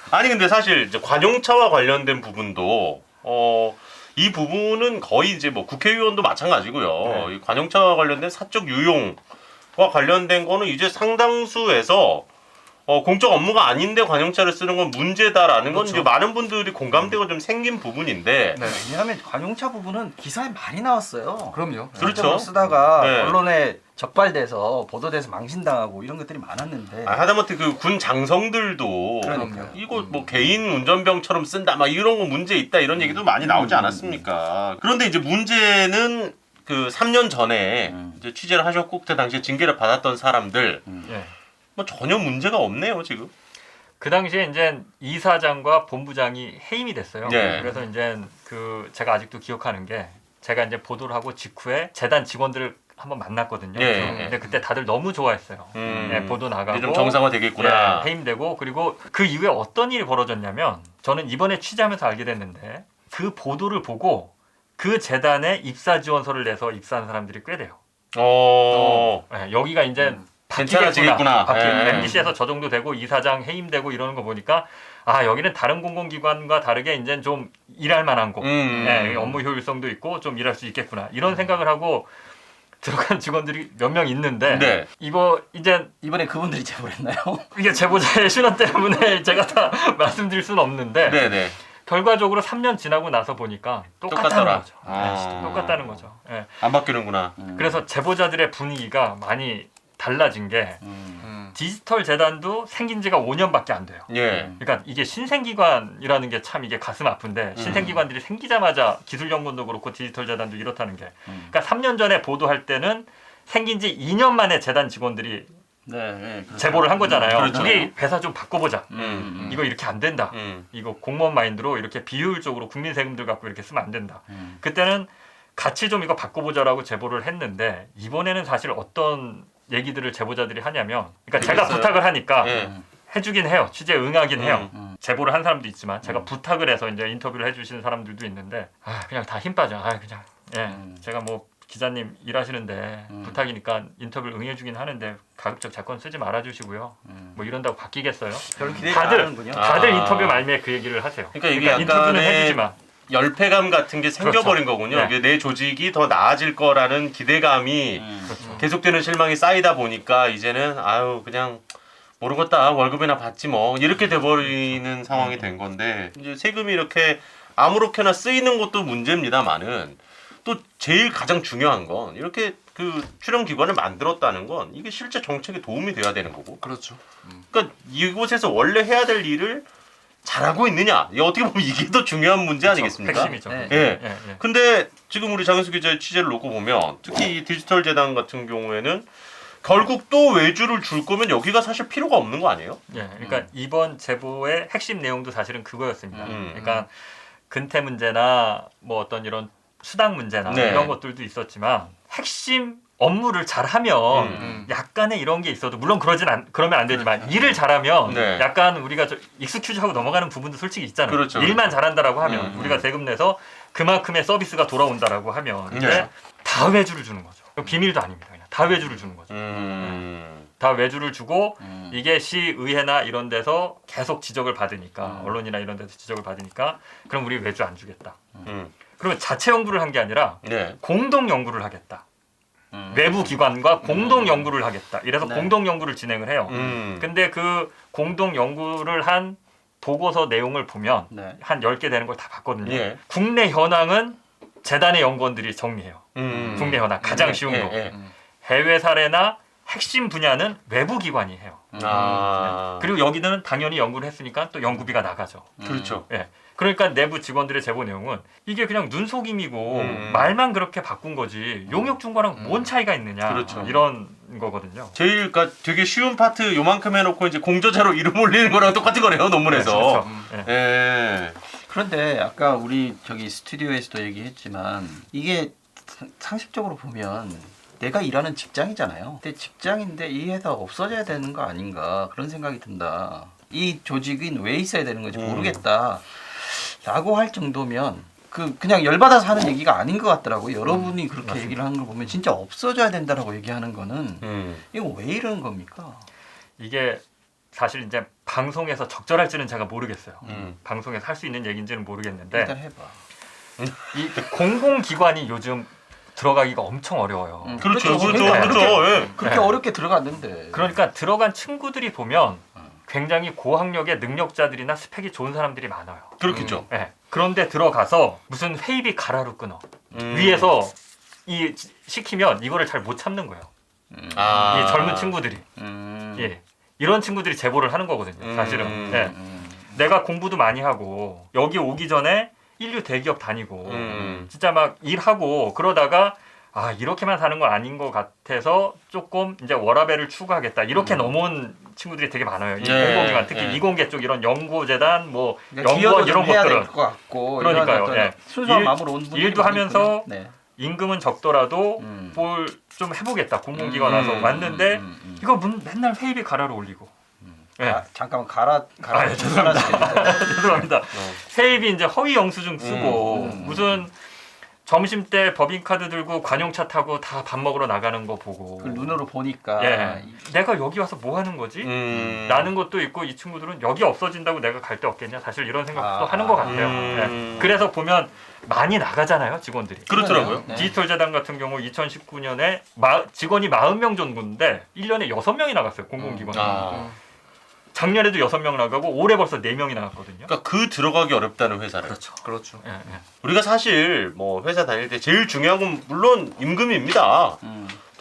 아니 근데 사실 이제 관용차와 관련된 부분도 이 부분은 거의 이제 뭐 국회의원도 마찬가지고요. 이 관용차와 관련된 사적 유용과 관련된 거는 이제 상당수에서 공적 업무가 아닌데 관용차를 쓰는 건 문제다라는 건 이제 많은 분들이 공감대가 좀 생긴 부분인데. 네, 왜냐하면 관용차 부분은 기사에 많이 나왔어요. 그럼요. 그렇죠. 쓰다가 네. 언론에 적발돼서 보도돼서 망신당하고 이런 것들이 많았는데. 하다못해 그 군 장성들도 그러니까요. 이거 뭐 개인 운전병처럼 쓴다 막 이런 거 문제 있다 이런 얘기도 많이 나오지 않았습니까? 그런데 이제 문제는 그 3년 전에 이제 취재를 하셨고 그때 당시에 징계를 받았던 사람들. 예. 뭐 전혀 문제가 없네요 지금. 그 당시에 이제 이사장과 본부장이 해임이 됐어요. 네. 그래서 이제 그 제가 아직도 기억하는 게 제가 이제 보도를 하고 직후에 재단 직원들을 한번 만났거든요. 예. 근데 그때 다들 너무 좋아했어요. 예, 보도 나가고 좀 정상화되겠구나. 예, 해임되고 그리고 그 이후에 어떤 일이 벌어졌냐면 저는 이번에 취재하면서 알게 됐는데 그 보도를 보고 그 재단에 입사 지원서를 내서 입사한 사람들이 꽤 돼요. 예, 여기가 이제 괜찮아지겠구나. MBC에서 저 정도 되고 이사장 해임되고 이러는 거 보니까 아 여기는 다른 공공기관과 다르게 이제 좀 일할 만한 곳, 예, 업무 효율성도 있고 좀 일할 수 있겠구나 이런 생각을 하고 들어간 직원들이 몇 명 있는데 네. 이번에 그분들이 제보를 했나요? 이게 제보자의 신원 때문에 제가 다 말씀드릴 수는 없는데 네네. 결과적으로 3년 지나고 나서 보니까 똑같다는 똑같더라. 거죠. 네, 똑같다는 거죠. 예. 안 바뀌는구나. 그래서 제보자들의 분위기가 많이 달라진 게 디지털 재단도 생긴 지가 5년밖에 안 돼요. 예. 그러니까 이게 신생기관이라는 게 참 이게 가슴 아픈데 신생기관들이 생기자마자 기술연구원도 그렇고 디지털 재단도 이렇다는 게 그러니까 3년 전에 보도할 때는 생긴 지 2년 만에 재단 직원들이 그렇죠. 제보를 한 거잖아요. 그렇죠. 우리 회사 좀 바꿔보자. 이거 이렇게 안 된다. 이거 공무원 마인드로 이렇게 비효율적으로 국민 세금들 갖고 이렇게 쓰면 안 된다. 그때는 같이 좀 이거 바꿔보자라고 제보를 했는데 이번에는 사실 어떤 얘기들을 제보자들이 하냐면 그러니까 제가 부탁을 하니까 해주긴 해요. 취재에 응하긴 해요. 제보를 한 사람도 있지만 제가 부탁을 해서 이제 인터뷰를 해주시는 사람들도 있는데 그냥 다 힘 빠져. 그냥 제가 뭐 기자님 일하시는데 부탁이니까 인터뷰를 응해주긴 하는데 가급적 제 건 쓰지 말아주시고요. 뭐 이런다고 바뀌겠어요? 별 기대 안 하는군요. 다들 인터뷰 말미에 그 얘기를 하세요. 그러니까 이게 인터뷰는 약간의 해주지만 열패감 같은 게 생겨버린 그렇죠. 거군요. 네. 이게 내 조직이 더 나아질 거라는 기대감이 계속되는 실망이 쌓이다 보니까 이제는 아유 그냥 모르겠다 월급이나 받지 뭐 이렇게 돼버리는 상황이 된 건데 이제 세금이 이렇게 아무렇게나 쓰이는 것도 문제입니다만은 또 제일 가장 중요한 건 이렇게 그 출연 기관을 만들었다는 건 이게 실제 정책에 도움이 돼야 되는 거고. 그렇죠. 그러니까 이곳에서 원래 해야 될 일을 잘하고 있느냐? 이게 어떻게 보면 이게 더 중요한 문제 아니겠습니까? 핵심이죠. 예. 근데 지금 우리 장현수 기자의 취재를 놓고 보면 특히 이 디지털 재단 같은 경우에는 결국 또 외주를 줄 거면 여기가 사실 필요가 없는 거 아니에요? 예, 그러니까 이번 제보의 핵심 내용도 사실은 그거였습니다. 그러니까 근태 문제나 뭐 어떤 이런 수당 문제나 네. 이런 것들도 있었지만 핵심 업무를 잘하면 약간의 이런 게 있어도 물론 그러면 안 되지만 일을 잘하면 네. 약간 우리가 익스큐즈하고 넘어가는 부분도 솔직히 있잖아요. 그렇죠. 일만 잘한다라고 하면 우리가 세금 내서 그만큼의 서비스가 돌아온다라고 하면 근데 네. 다 외주를 주는 거죠. 비밀도 아닙니다. 그냥 다 외주를 주는 거죠. 다 외주를 주고 이게 시의회나 이런 데서 계속 지적을 받으니까 언론이나 이런 데서 지적을 받으니까 그럼 우리 외주 안 주겠다. 그러면 자체 연구를 한 게 아니라 공동 연구를 하겠다. 외부 기관과 공동 연구를 하겠다. 이래서 공동 연구를 진행을 해요. 근데 그 공동 연구를 한 보고서 내용을 보면 한 10개 되는 걸 다 봤거든요. 예. 국내 현황은 재단의 연구원들이 정리해요. 국내 현황 가장 쉬운 거. 해외 사례나 핵심 분야는 외부 기관이 해요. 그리고 여기는 당연히 연구를 했으니까 또 연구비가 나가죠. 그렇죠. 예. 그러니까 내부 직원들의 제보 내용은 이게 그냥 눈속임이고 말만 그렇게 바꾼 거지 용역 준 거랑 뭔 차이가 있느냐 그렇죠. 이런 거거든요. 제일 그러니까 되게 쉬운 파트 요만큼 해놓고 이제 공저자로 이름 올리는 거랑 똑같은 거네요 논문에서. 네, 그렇죠. 그런데 아까 우리 저기 스튜디오에서도 얘기했지만 이게 상식적으로 보면 내가 일하는 직장이잖아요. 근데 직장인데 이 회사 없어져야 되는 거 아닌가 그런 생각이 든다. 이 조직은 왜 있어야 되는 건지 모르겠다. 라고 할 정도면 그냥 열받아서 하는 얘기가 아닌 것 같더라고요. 여러분이 그렇게 맞습니다. 얘기를 하는 걸 보면 진짜 없어져야 된다라고 얘기하는 거는 이거 왜 이러는 겁니까? 이게 사실 이제 방송에서 적절할지는 제가 모르겠어요. 방송에서 할 수 있는 얘기인지는 모르겠는데 일단 해봐. 이 공공기관이 요즘 들어가기가 엄청 어려워요. 그렇죠. 그렇게 어렵게 들어갔는데. 그러니까 들어간 친구들이 보면 굉장히 고학력의 능력자들이나 스펙이 좋은 사람들이 많아요. 그렇겠죠. 네. 그런데 들어가서 무슨 회의비 가라로 끊어. 위에서 시키면 이거를 잘 못 참는 거예요. 이 젊은 친구들이. 예. 이런 친구들이 제보를 하는 거거든요. 사실은. 예. 내가 공부도 많이 하고 여기 오기 전에 인류 대기업 다니고 진짜 막 일하고 그러다가 이렇게만 사는 건 아닌 것 같아서 조금 이제 워라밸을 추구하겠다 이렇게 넘어온 친구들이 되게 많아요. 이 공공기관 특히 이공계 쪽 이런 연구재단 뭐 연구원 이런 것들은 그러니까요. 순수한 마음으로 온 분들이 일도 하면서 네. 임금은 적더라도 뭘 좀 해보겠다 공공기관 와서 왔는데 이거 맨날 회의비 가라로 올리고. 잠깐만 가라. 죄송합니다. 회의비 이제 허위 영수증 쓰고 무슨 점심 때 법인카드 들고 관용차 타고 다 밥 먹으러 나가는 거 보고 그 눈으로 보니까 내가 여기 와서 뭐 하는 거지? 라는 것도 있고 이 친구들은 여기 없어진다고 내가 갈 데 없겠냐? 사실 이런 생각도 하는 것 같아요. 그래서 보면 많이 나가잖아요 직원들이. 그렇더라고요. 디지털 재단 같은 경우 2019년에 직원이 40명 정도인데 1년에 6명이 나갔어요 공공기관. 작년에도 6명 나가고 올해 벌써 4명이 나갔거든요. 그러니까 들어가기 어렵다는 회사를. 그렇죠. 우리가 사실 뭐 회사 다닐 때 제일 중요한 건 물론 임금입니다.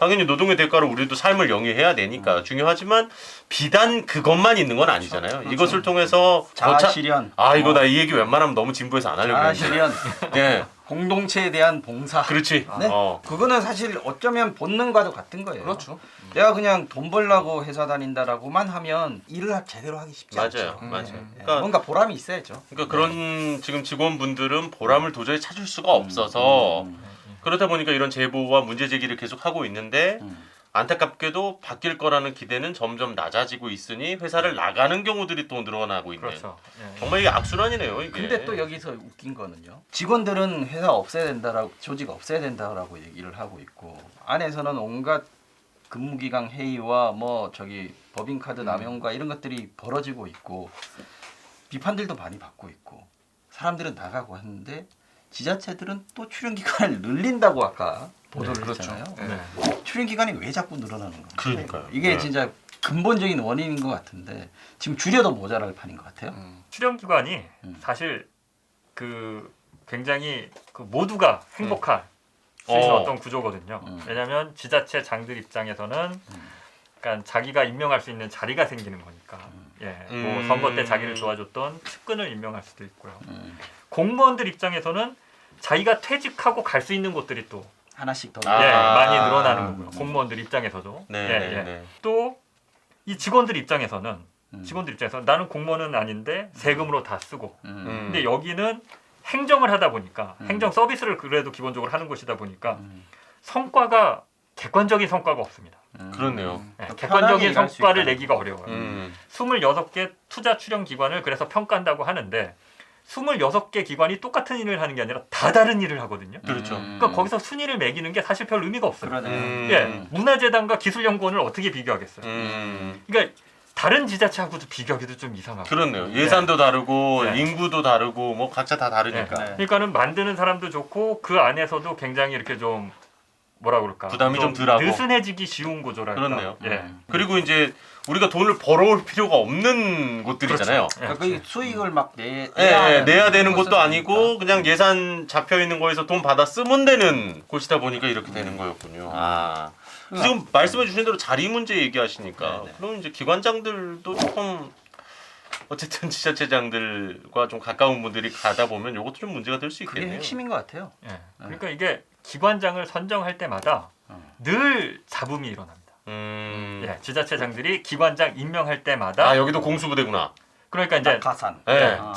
당연히 노동의 대가로 우리도 삶을 영위해야 되니까 중요하지만 비단 그것만 있는 건 아니잖아요. 그렇죠. 이것을 통해서 자아실현. 이거 나 이 얘기 웬만하면 너무 진보해서 안 하려고 했는데. 자아실현. 예. 공동체에 대한 봉사. 그렇지. 네? 그거는 사실 어쩌면 본능과도 같은 거예요. 그렇죠. 내가 그냥 돈 벌려고 회사 다닌다라고만 하면 일을 제대로 하기 쉽지 않죠. 맞아요. 그러니까 뭔가 보람이 있어야죠. 그러니까 그런 지금 직원분들은 보람을 도저히 찾을 수가 없어서 그러다 보니까 이런 제보와 문제 제기를 계속 하고 있는데 안타깝게도 바뀔 거라는 기대는 점점 낮아지고 있으니 회사를 나가는 경우들이 또 늘어나고 있는. 그렇죠. 정말 이게 악순환이네요. 이게. 근데 또 여기서 웃긴 거는요. 직원들은 회사 없애야 된다라고 조직 없애야 된다라고 얘기를 하고 있고 안에서는 온갖 근무기간 회의와 뭐 저기 법인카드 남용과 이런 것들이 벌어지고 있고 비판들도 많이 받고 있고 사람들은 나가고 했는데 지자체들은 또 출연 기간을 늘린다고 아까 보도를 했잖아요. 출연 기간이 왜 자꾸 늘어나는 건가요? 그러니까요. 이게 진짜 근본적인 원인인 것 같은데 지금 줄여도 모자랄 판인 것 같아요. 출연 기관이 사실 그 굉장히 그 모두가 행복할 수 있는 어떤 구조거든요. 왜냐하면 지자체 장들 입장에서는 그러니까 자기가 임명할 수 있는 자리가 생기는 거니까. 뭐 선거 때 자기를 도와줬던 측근을 임명할 수도 있고요. 공무원들 입장에서는 자기가 퇴직하고 갈 수 있는 곳들이 또 하나씩 더 많이 늘어나는 거고요. 공무원들 입장에서도. 네. 또 이 직원들 입장에서는 나는 공무원은 아닌데 세금으로 다 쓰고. 근데 여기는 행정을 하다 보니까 행정 서비스를 그래도 기본적으로 하는 곳이다 보니까 성과가 객관적인 성과가 없습니다. 그렇네요. 객관적인 성과를 내기가 어려워요. 26개 투자 출연 기관을 그래서 평가한다고 하는데 26개 기관이 똑같은 일을 하는 게 아니라 다 다른 일을 하거든요. 그렇죠. 그러니까 거기서 순위를 매기는 게 사실 별 의미가 없어요. 문화재단과 기술연구원을 어떻게 비교하겠어요. 그러니까 다른 지자체하고도 비교하기도 좀 이상하고. 그렇네요. 예산도 다르고 인구도 다르고 뭐 각자 다 다르니까. 그러니까는 만드는 사람도 좋고 그 안에서도 굉장히 이렇게 좀 뭐라 그럴까 부담이 좀 덜하고 느슨해지기 쉬운 구조랄까. 그렇네요. 그리고 이제 우리가 돈을 벌어올 필요가 없는 곳들이잖아요. 그렇죠. 그러니까 수익을 막 내야 되는 것도 아니고 그냥 예산 잡혀 있는 거에서 돈 받아 쓰면 되는 곳이다 보니까 이렇게 되는 거였군요. 지금 말씀해 주신 대로 자리 문제 얘기하시니까 그럼 이제 기관장들도 조금 어쨌든 지자체장들과 좀 가까운 분들이 가다 보면 이것도 좀 문제가 될 수 있겠네요. 그게 핵심인 것 같아요. 그러니까 이게 기관장을 선정할 때마다 늘 잡음이 일어납니다. 지자체장들이 기관장 임명할 때마다 여기도 공수부대구나. 그러니까 이제 낙하산.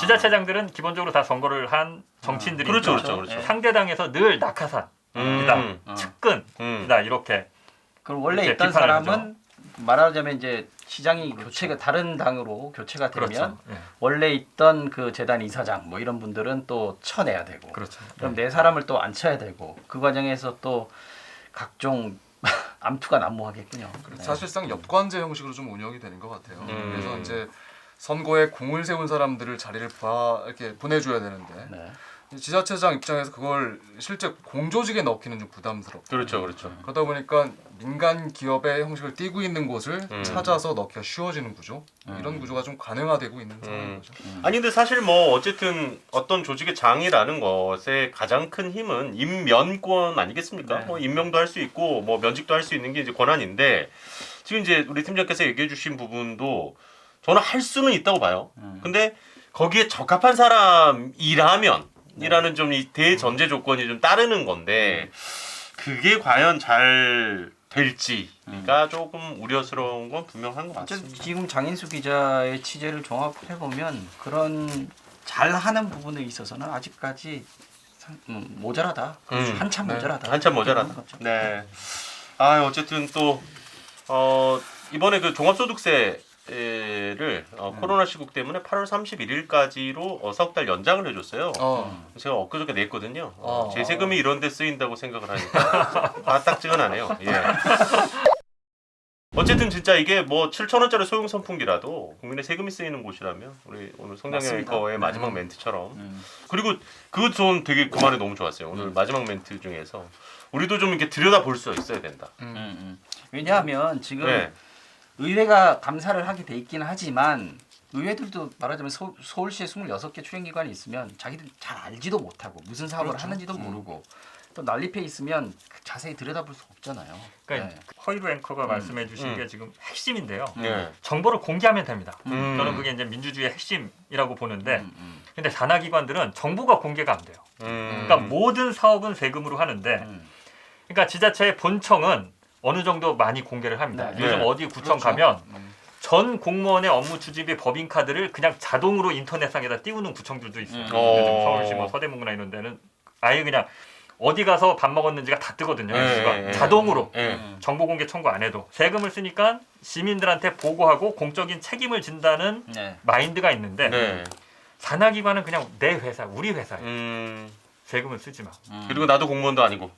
지자체장들은 기본적으로 다 선거를 한 정치인들이니까 그렇죠. 상대당에서 늘 낙하산이다, 측근이다 이렇게. 그럼 원래 있던 사람은 말하자면 이제 시장이 교체가 다른 당으로 교체가 되면 원래 있던 그 재단 이사장 뭐 이런 분들은 또 쳐내야 되고 그럼 내 사람을 또 앉혀야 되고 그 과정에서 또 각종 암투가 난무하겠군요. 사실상 엽관제 형식으로 좀 운영이 되는 것 같아요. 그래서 이제 선거에 공을 세운 사람들을 자리를 이렇게 보내줘야 되는데 지자체장 입장에서 그걸 실제 공조직에 넣기는 좀 부담스럽고 그렇죠. 그러다 보니까 민간 기업의 형식을 띠고 있는 곳을 찾아서 넣기가 쉬워지는 구조 이런 구조가 좀 가능화되고 있는 상황인 거죠. 아니 근데 사실 뭐 어쨌든 어떤 조직의 장이라는 것의 가장 큰 힘은 임면권 아니겠습니까? 뭐 임명도 할 수 있고 뭐 면직도 할 수 있는 게 이제 권한인데 지금 이제 우리 팀장께서 얘기해 주신 부분도 저는 할 수는 있다고 봐요. 근데 거기에 적합한 사람이라면 이라는 좀 이 대전제 조건이 좀 따르는 건데 그게 과연 잘 될지가 조금 우려스러운 건 분명한 것 같습니다. 지금 장인수 기자의 취재를 종합해 보면 그런 잘하는 부분에 있어서는 아직까지 모자라다. 한참 모자라다. 한참 모자라다. 네. 어쨌든 또 이번에 그 종합소득세 를 코로나 시국 때문에 8월 31일까지로 석 달 연장을 해줬어요. 제가 엊그저께 냈거든요. 제 세금이 이런 데 쓰인다고 생각을 하니까 따딱지근하네요. 어쨌든 진짜 이게 뭐 7,000원짜리 소형 선풍기라도 국민의 세금이 쓰이는 곳이라면 우리 오늘 성장형 앵커의 마지막 멘트처럼 그리고 그 전 되게 그 말이 너무 좋았어요. 오늘 마지막 멘트 중에서 우리도 좀 이렇게 들여다볼 수 있어야 된다. 왜냐하면 지금 의회가 감사를 하게 돼 있긴 하지만 의회들도 말하자면 서울시에 26개 출연기관이 있으면 자기들 잘 알지도 못하고 무슨 사업을 하는지도 모르고 또 난립해 있으면 자세히 들여다볼 수가 없잖아요. 그러니까 네. 허이루 앵커가 말씀해주신 게 지금 핵심인데요. 네. 정보를 공개하면 됩니다. 저는 그게 이제 민주주의의 핵심이라고 보는데, 근데 산하기관들은 정보가 공개가 안 돼요. 그러니까 모든 사업은 세금으로 하는데, 그러니까 지자체의 본청은 어느 정도 많이 공개를 합니다. 네. 요즘 네. 어디 구청 그렇죠. 가면 전 공무원의 업무 추진비 법인카드를 그냥 자동으로 인터넷상에다 띄우는 구청들도 있어요. 요즘 서울시 뭐 서대문구나 이런 데는 아예 그냥 어디 가서 밥 먹었는지가 다 뜨거든요. 뉴스가. 자동으로 정보 공개 청구 안 해도 세금을 쓰니까 시민들한테 보고하고 공적인 책임을 진다는 마인드가 있는데 산하기관은 그냥 내 회사, 우리 회사예요. 세금을 쓰지 마. 그리고 나도 공무원도 아니고.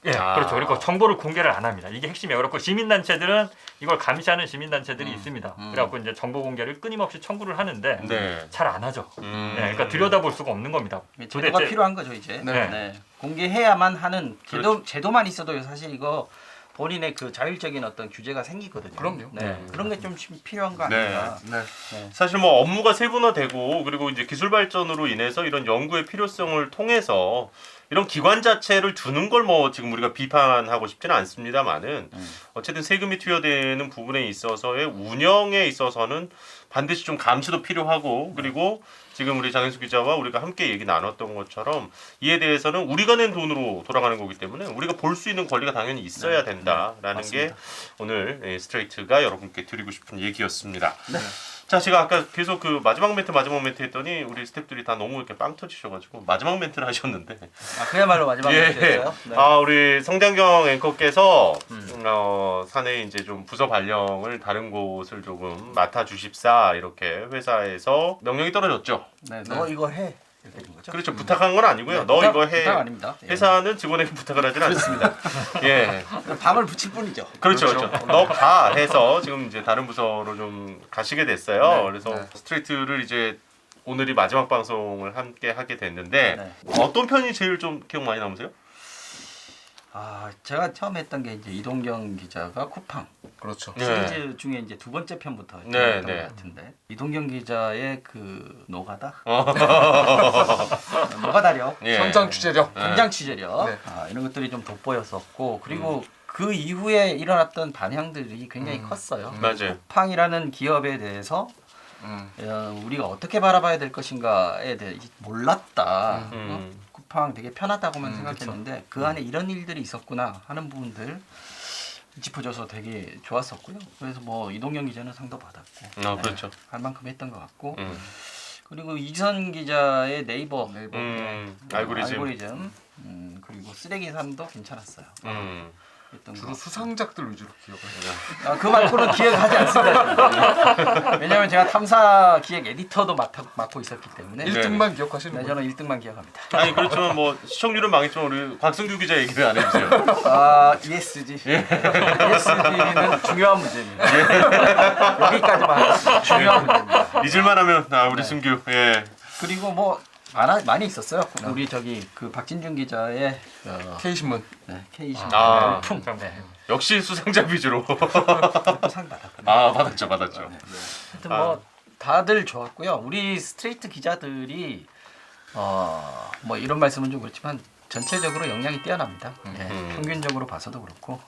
예, 그렇죠. 그리고 정보를 공개를 안 합니다. 이게 핵심이에요. 그렇고 시민단체들은 이걸 감시하는 시민단체들이 있습니다. 그래갖고 이제 정보 공개를 끊임없이 청구를 하는데 잘 안 하죠. 예, 그러니까 들여다볼 수가 없는 겁니다. 제도가 필요한 거죠 이제. 네. 공개해야만 하는 제도만 있어도 사실 이거 본인의 그 자율적인 어떤 규제가 생기거든요. 그럼요. 네. 그런 게 좀 필요한 거 아닌가. 네. 사실 뭐 업무가 세분화되고 그리고 이제 기술 발전으로 인해서 이런 연구의 필요성을 통해서 이런 기관 자체를 두는 걸 뭐 지금 우리가 비판하고 싶지는 않습니다만은 어쨌든 세금이 투여되는 부분에 있어서의 운영에 있어서는 반드시 좀 감시도 필요하고 그리고 지금 우리 장현수 기자와 우리가 함께 얘기 나눴던 것처럼 이에 대해서는 우리가 낸 돈으로 돌아가는 거기 때문에 우리가 볼 수 있는 권리가 당연히 있어야 된다라는 게 오늘 스트레이트가 여러분께 드리고 싶은 얘기였습니다. 자, 제가 아까 계속 그 마지막 멘트 했더니 우리 스태프들이 다 너무 이렇게 빵 터지셔가지고 마지막 멘트를 하셨는데. 그야말로 마지막 멘트였어요? 네. 우리 성장경 앵커께서 사내 이제 좀 부서 발령을 다른 곳을 조금 맡아 주십사 이렇게 회사에서 명령이 떨어졌죠. 네, 너 이거 해. 거죠? 그렇죠. 부탁한 건 아니고요. 너 이거 해. 부탁 아닙니다. 회사는 직원에게 부탁을 하진 않습니다. 예. 방을 붙일 뿐이죠. 그렇죠. 너 가 해서 지금 이제 다른 부서로 좀 가시게 됐어요. 그래서 스트레이트를 이제 오늘이 마지막 방송을 함께 하게 됐는데 어떤 편이 제일 좀 기억 많이 남으세요? 제가 처음 했던 게 이제 이동경 기자가 쿠팡. 그렇죠. 시리즈 중에 이제 두 번째 편부터 했던 것 같은데 이동경 기자의 그 노가다, 노가다력, 현장 취재력, 현장 취재력 이런 것들이 좀 돋보였었고 그리고 그 이후에 일어났던 반향들이 굉장히 컸어요. 맞아요. 쿠팡이라는 기업에 대해서 우리가 어떻게 바라봐야 될 것인가에 대해 몰랐다. 쿠팡 되게 편하다고만 생각했는데 그 안에 이런 일들이 있었구나 하는 부분들 짚어줘서 되게 좋았었고요. 그래서 뭐 이동경 기자는 상도 받았고 그렇죠. 할 만큼 했던 것 같고 그리고 이선 기자의 네이버 알고리즘 그리고 쓰레기산도 괜찮았어요. 주로 수상작들 위주로 기억하시나요? 그 말고는 기억하지 않습니다. 왜냐하면 제가 탐사 기획 에디터도 맡고 있었기 때문에 1등만 기억하시는 거예요? 저는 1등만 기억합니다. 아니 그렇지만 뭐 시청률은 망했지만 우리 곽승규 기자 얘기를 안 해주세요. ESG. ESG는 중요한 문제입니다. 여기까지만 중요한 문제입니다. 잊을만하면 우리 승규. 그리고 뭐 많이 있었어요. 우리 저기 그 박진중 기자의 K신문. K신문. 열풍. 역시 수상자 위주로. 상 받았거든요. 받았죠. 하여튼 뭐 다들 좋았고요. 우리 스트레이트 기자들이 뭐 이런 말씀은 좀 그렇지만 전체적으로 역량이 뛰어납니다. 평균적으로 봐서도 그렇고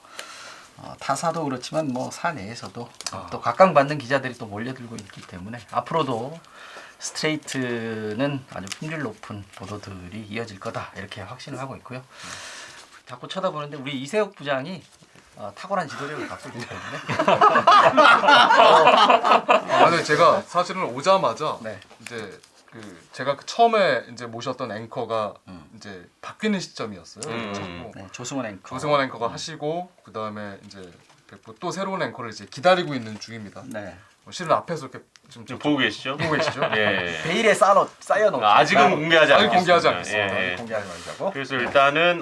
타사도 그렇지만 뭐 사내에서도 또 각광받는 기자들이 또 몰려들고 있기 때문에 앞으로도 스트레이트는 아주 품질 높은 보도들이 이어질 거다 이렇게 확신을 하고 있고요. 자꾸 쳐다보는데 우리 이세욱 부장이 탁월한 지도력을 갖고 있기 때문에. 아니 제가 사실은 오자마자 이제 제가 처음에 이제 모셨던 앵커가 이제 바뀌는 시점이었어요. 조승원 앵커. 조승원 앵커가 하시고 그 다음에 이제 또 새로운 앵커를 이제 기다리고 있는 중입니다. 실은 앞에서 이렇게 좀 보고 계시죠? 베일에 쌓여놓은 아직은 공개하지 않겠습니다. 공개하지 않겠습니다. 공개하지 말자고. 그래서 일단은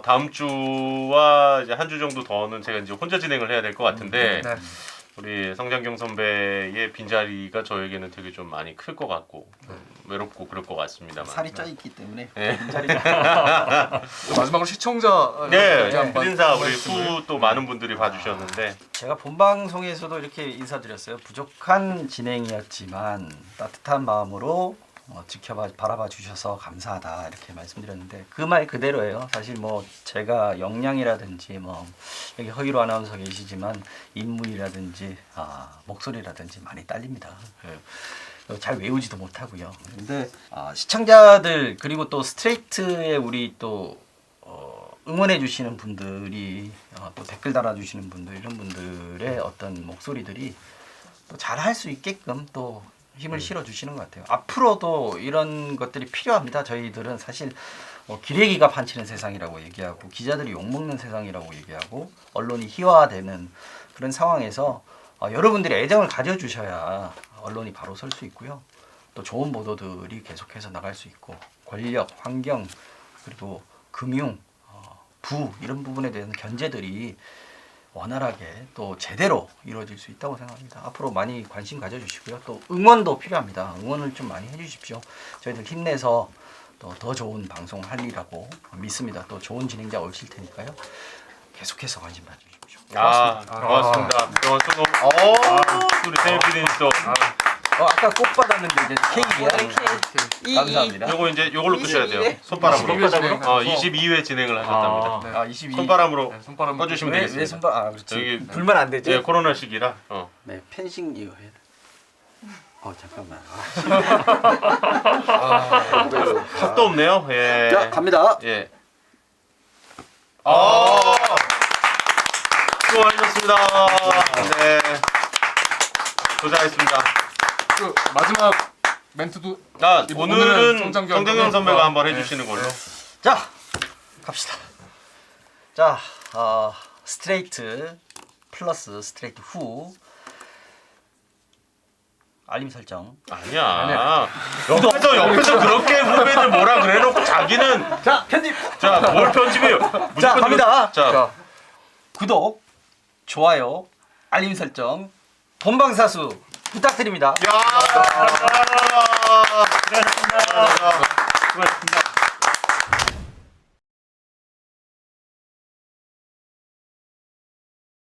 다음 주와 이제 한 주 정도 더는 제가 이제 혼자 진행을 해야 될 것 같은데 우리 성장경 선배의 빈자리가 저에게는 되게 좀 많이 클 것 같고 외롭고 그럴 것 같습니다만 살이 쪄 있기 때문에 빈자리가 마지막으로 시청자 인사 우리 후 또 많은 분들이 봐주셨는데 제가 본 방송에서도 이렇게 인사드렸어요. 부족한 진행이었지만 따뜻한 마음으로 바라봐 주셔서 감사하다 이렇게 말씀드렸는데 그 말 그대로예요. 사실 뭐 제가 역량이라든지 뭐 여기 허유로 아나운서 계시지만 인물이라든지 목소리라든지 많이 딸립니다. 잘 외우지도 못하고요. 근데 시청자들 그리고 또 스트레이트에 우리 또 응원해 주시는 분들이 또 댓글 달아주시는 분들 이런 분들의 어떤 목소리들이 또 잘할 수 있게끔 또 힘을 실어 주시는 것 같아요. 앞으로도 이런 것들이 필요합니다. 저희들은 사실 기레기가 판치는 세상이라고 얘기하고 기자들이 욕먹는 세상이라고 얘기하고 언론이 희화화되는 그런 상황에서 여러분들이 애정을 가져주셔야 언론이 바로 설 수 있고요. 또 좋은 보도들이 계속해서 나갈 수 있고 권력, 환경 그리고 금융, 부 이런 부분에 대한 견제들이 원활하게 또 제대로 이루어질 수 있다고 생각합니다. 앞으로 많이 관심 가져주시고요. 또 응원도 필요합니다. 응원을 좀 많이 해주십시오. 저희들 힘내서 또 더 좋은 방송 하리라고 믿습니다. 또 좋은 진행자 오실 테니까요. 계속해서 관심 가져주십시오. 고맙습니다. 고맙습니다. 우리 세미 PD님 또. 아까 꽃 받았는데 이제 케이크야. 감사합니다. 요거 이제 요걸로 끄셔야 돼요. 손바람으로. 22회 진행을 하셨답니다. 22. 손바람으로 꺼주시면 되겠습니다. 왜 손바람? 그렇지. 여기 불면 안 되죠? 예, 코로나 시기라. 네, 펜싱 이거 해야 돼. 잠깐만. 탑도 없네요. 예. 자, 갑니다. 예. 수고하셨습니다. 네. 고생하셨습니다. 그 마지막 멘트도 오늘은 성정경 선배가 한번 해주시는 걸로. 자, 갑시다. 자, 스트레이트 플러스 스트레이트 후 알림 설정. 아니야. 옆에서 그렇게 후배들 뭐라 그래놓고 자기는 자 편집. 자 뭘 편집해요? 자 갑니다. 자 구독, 좋아요, 알림 설정, 본방사수 부탁드립니다. 야.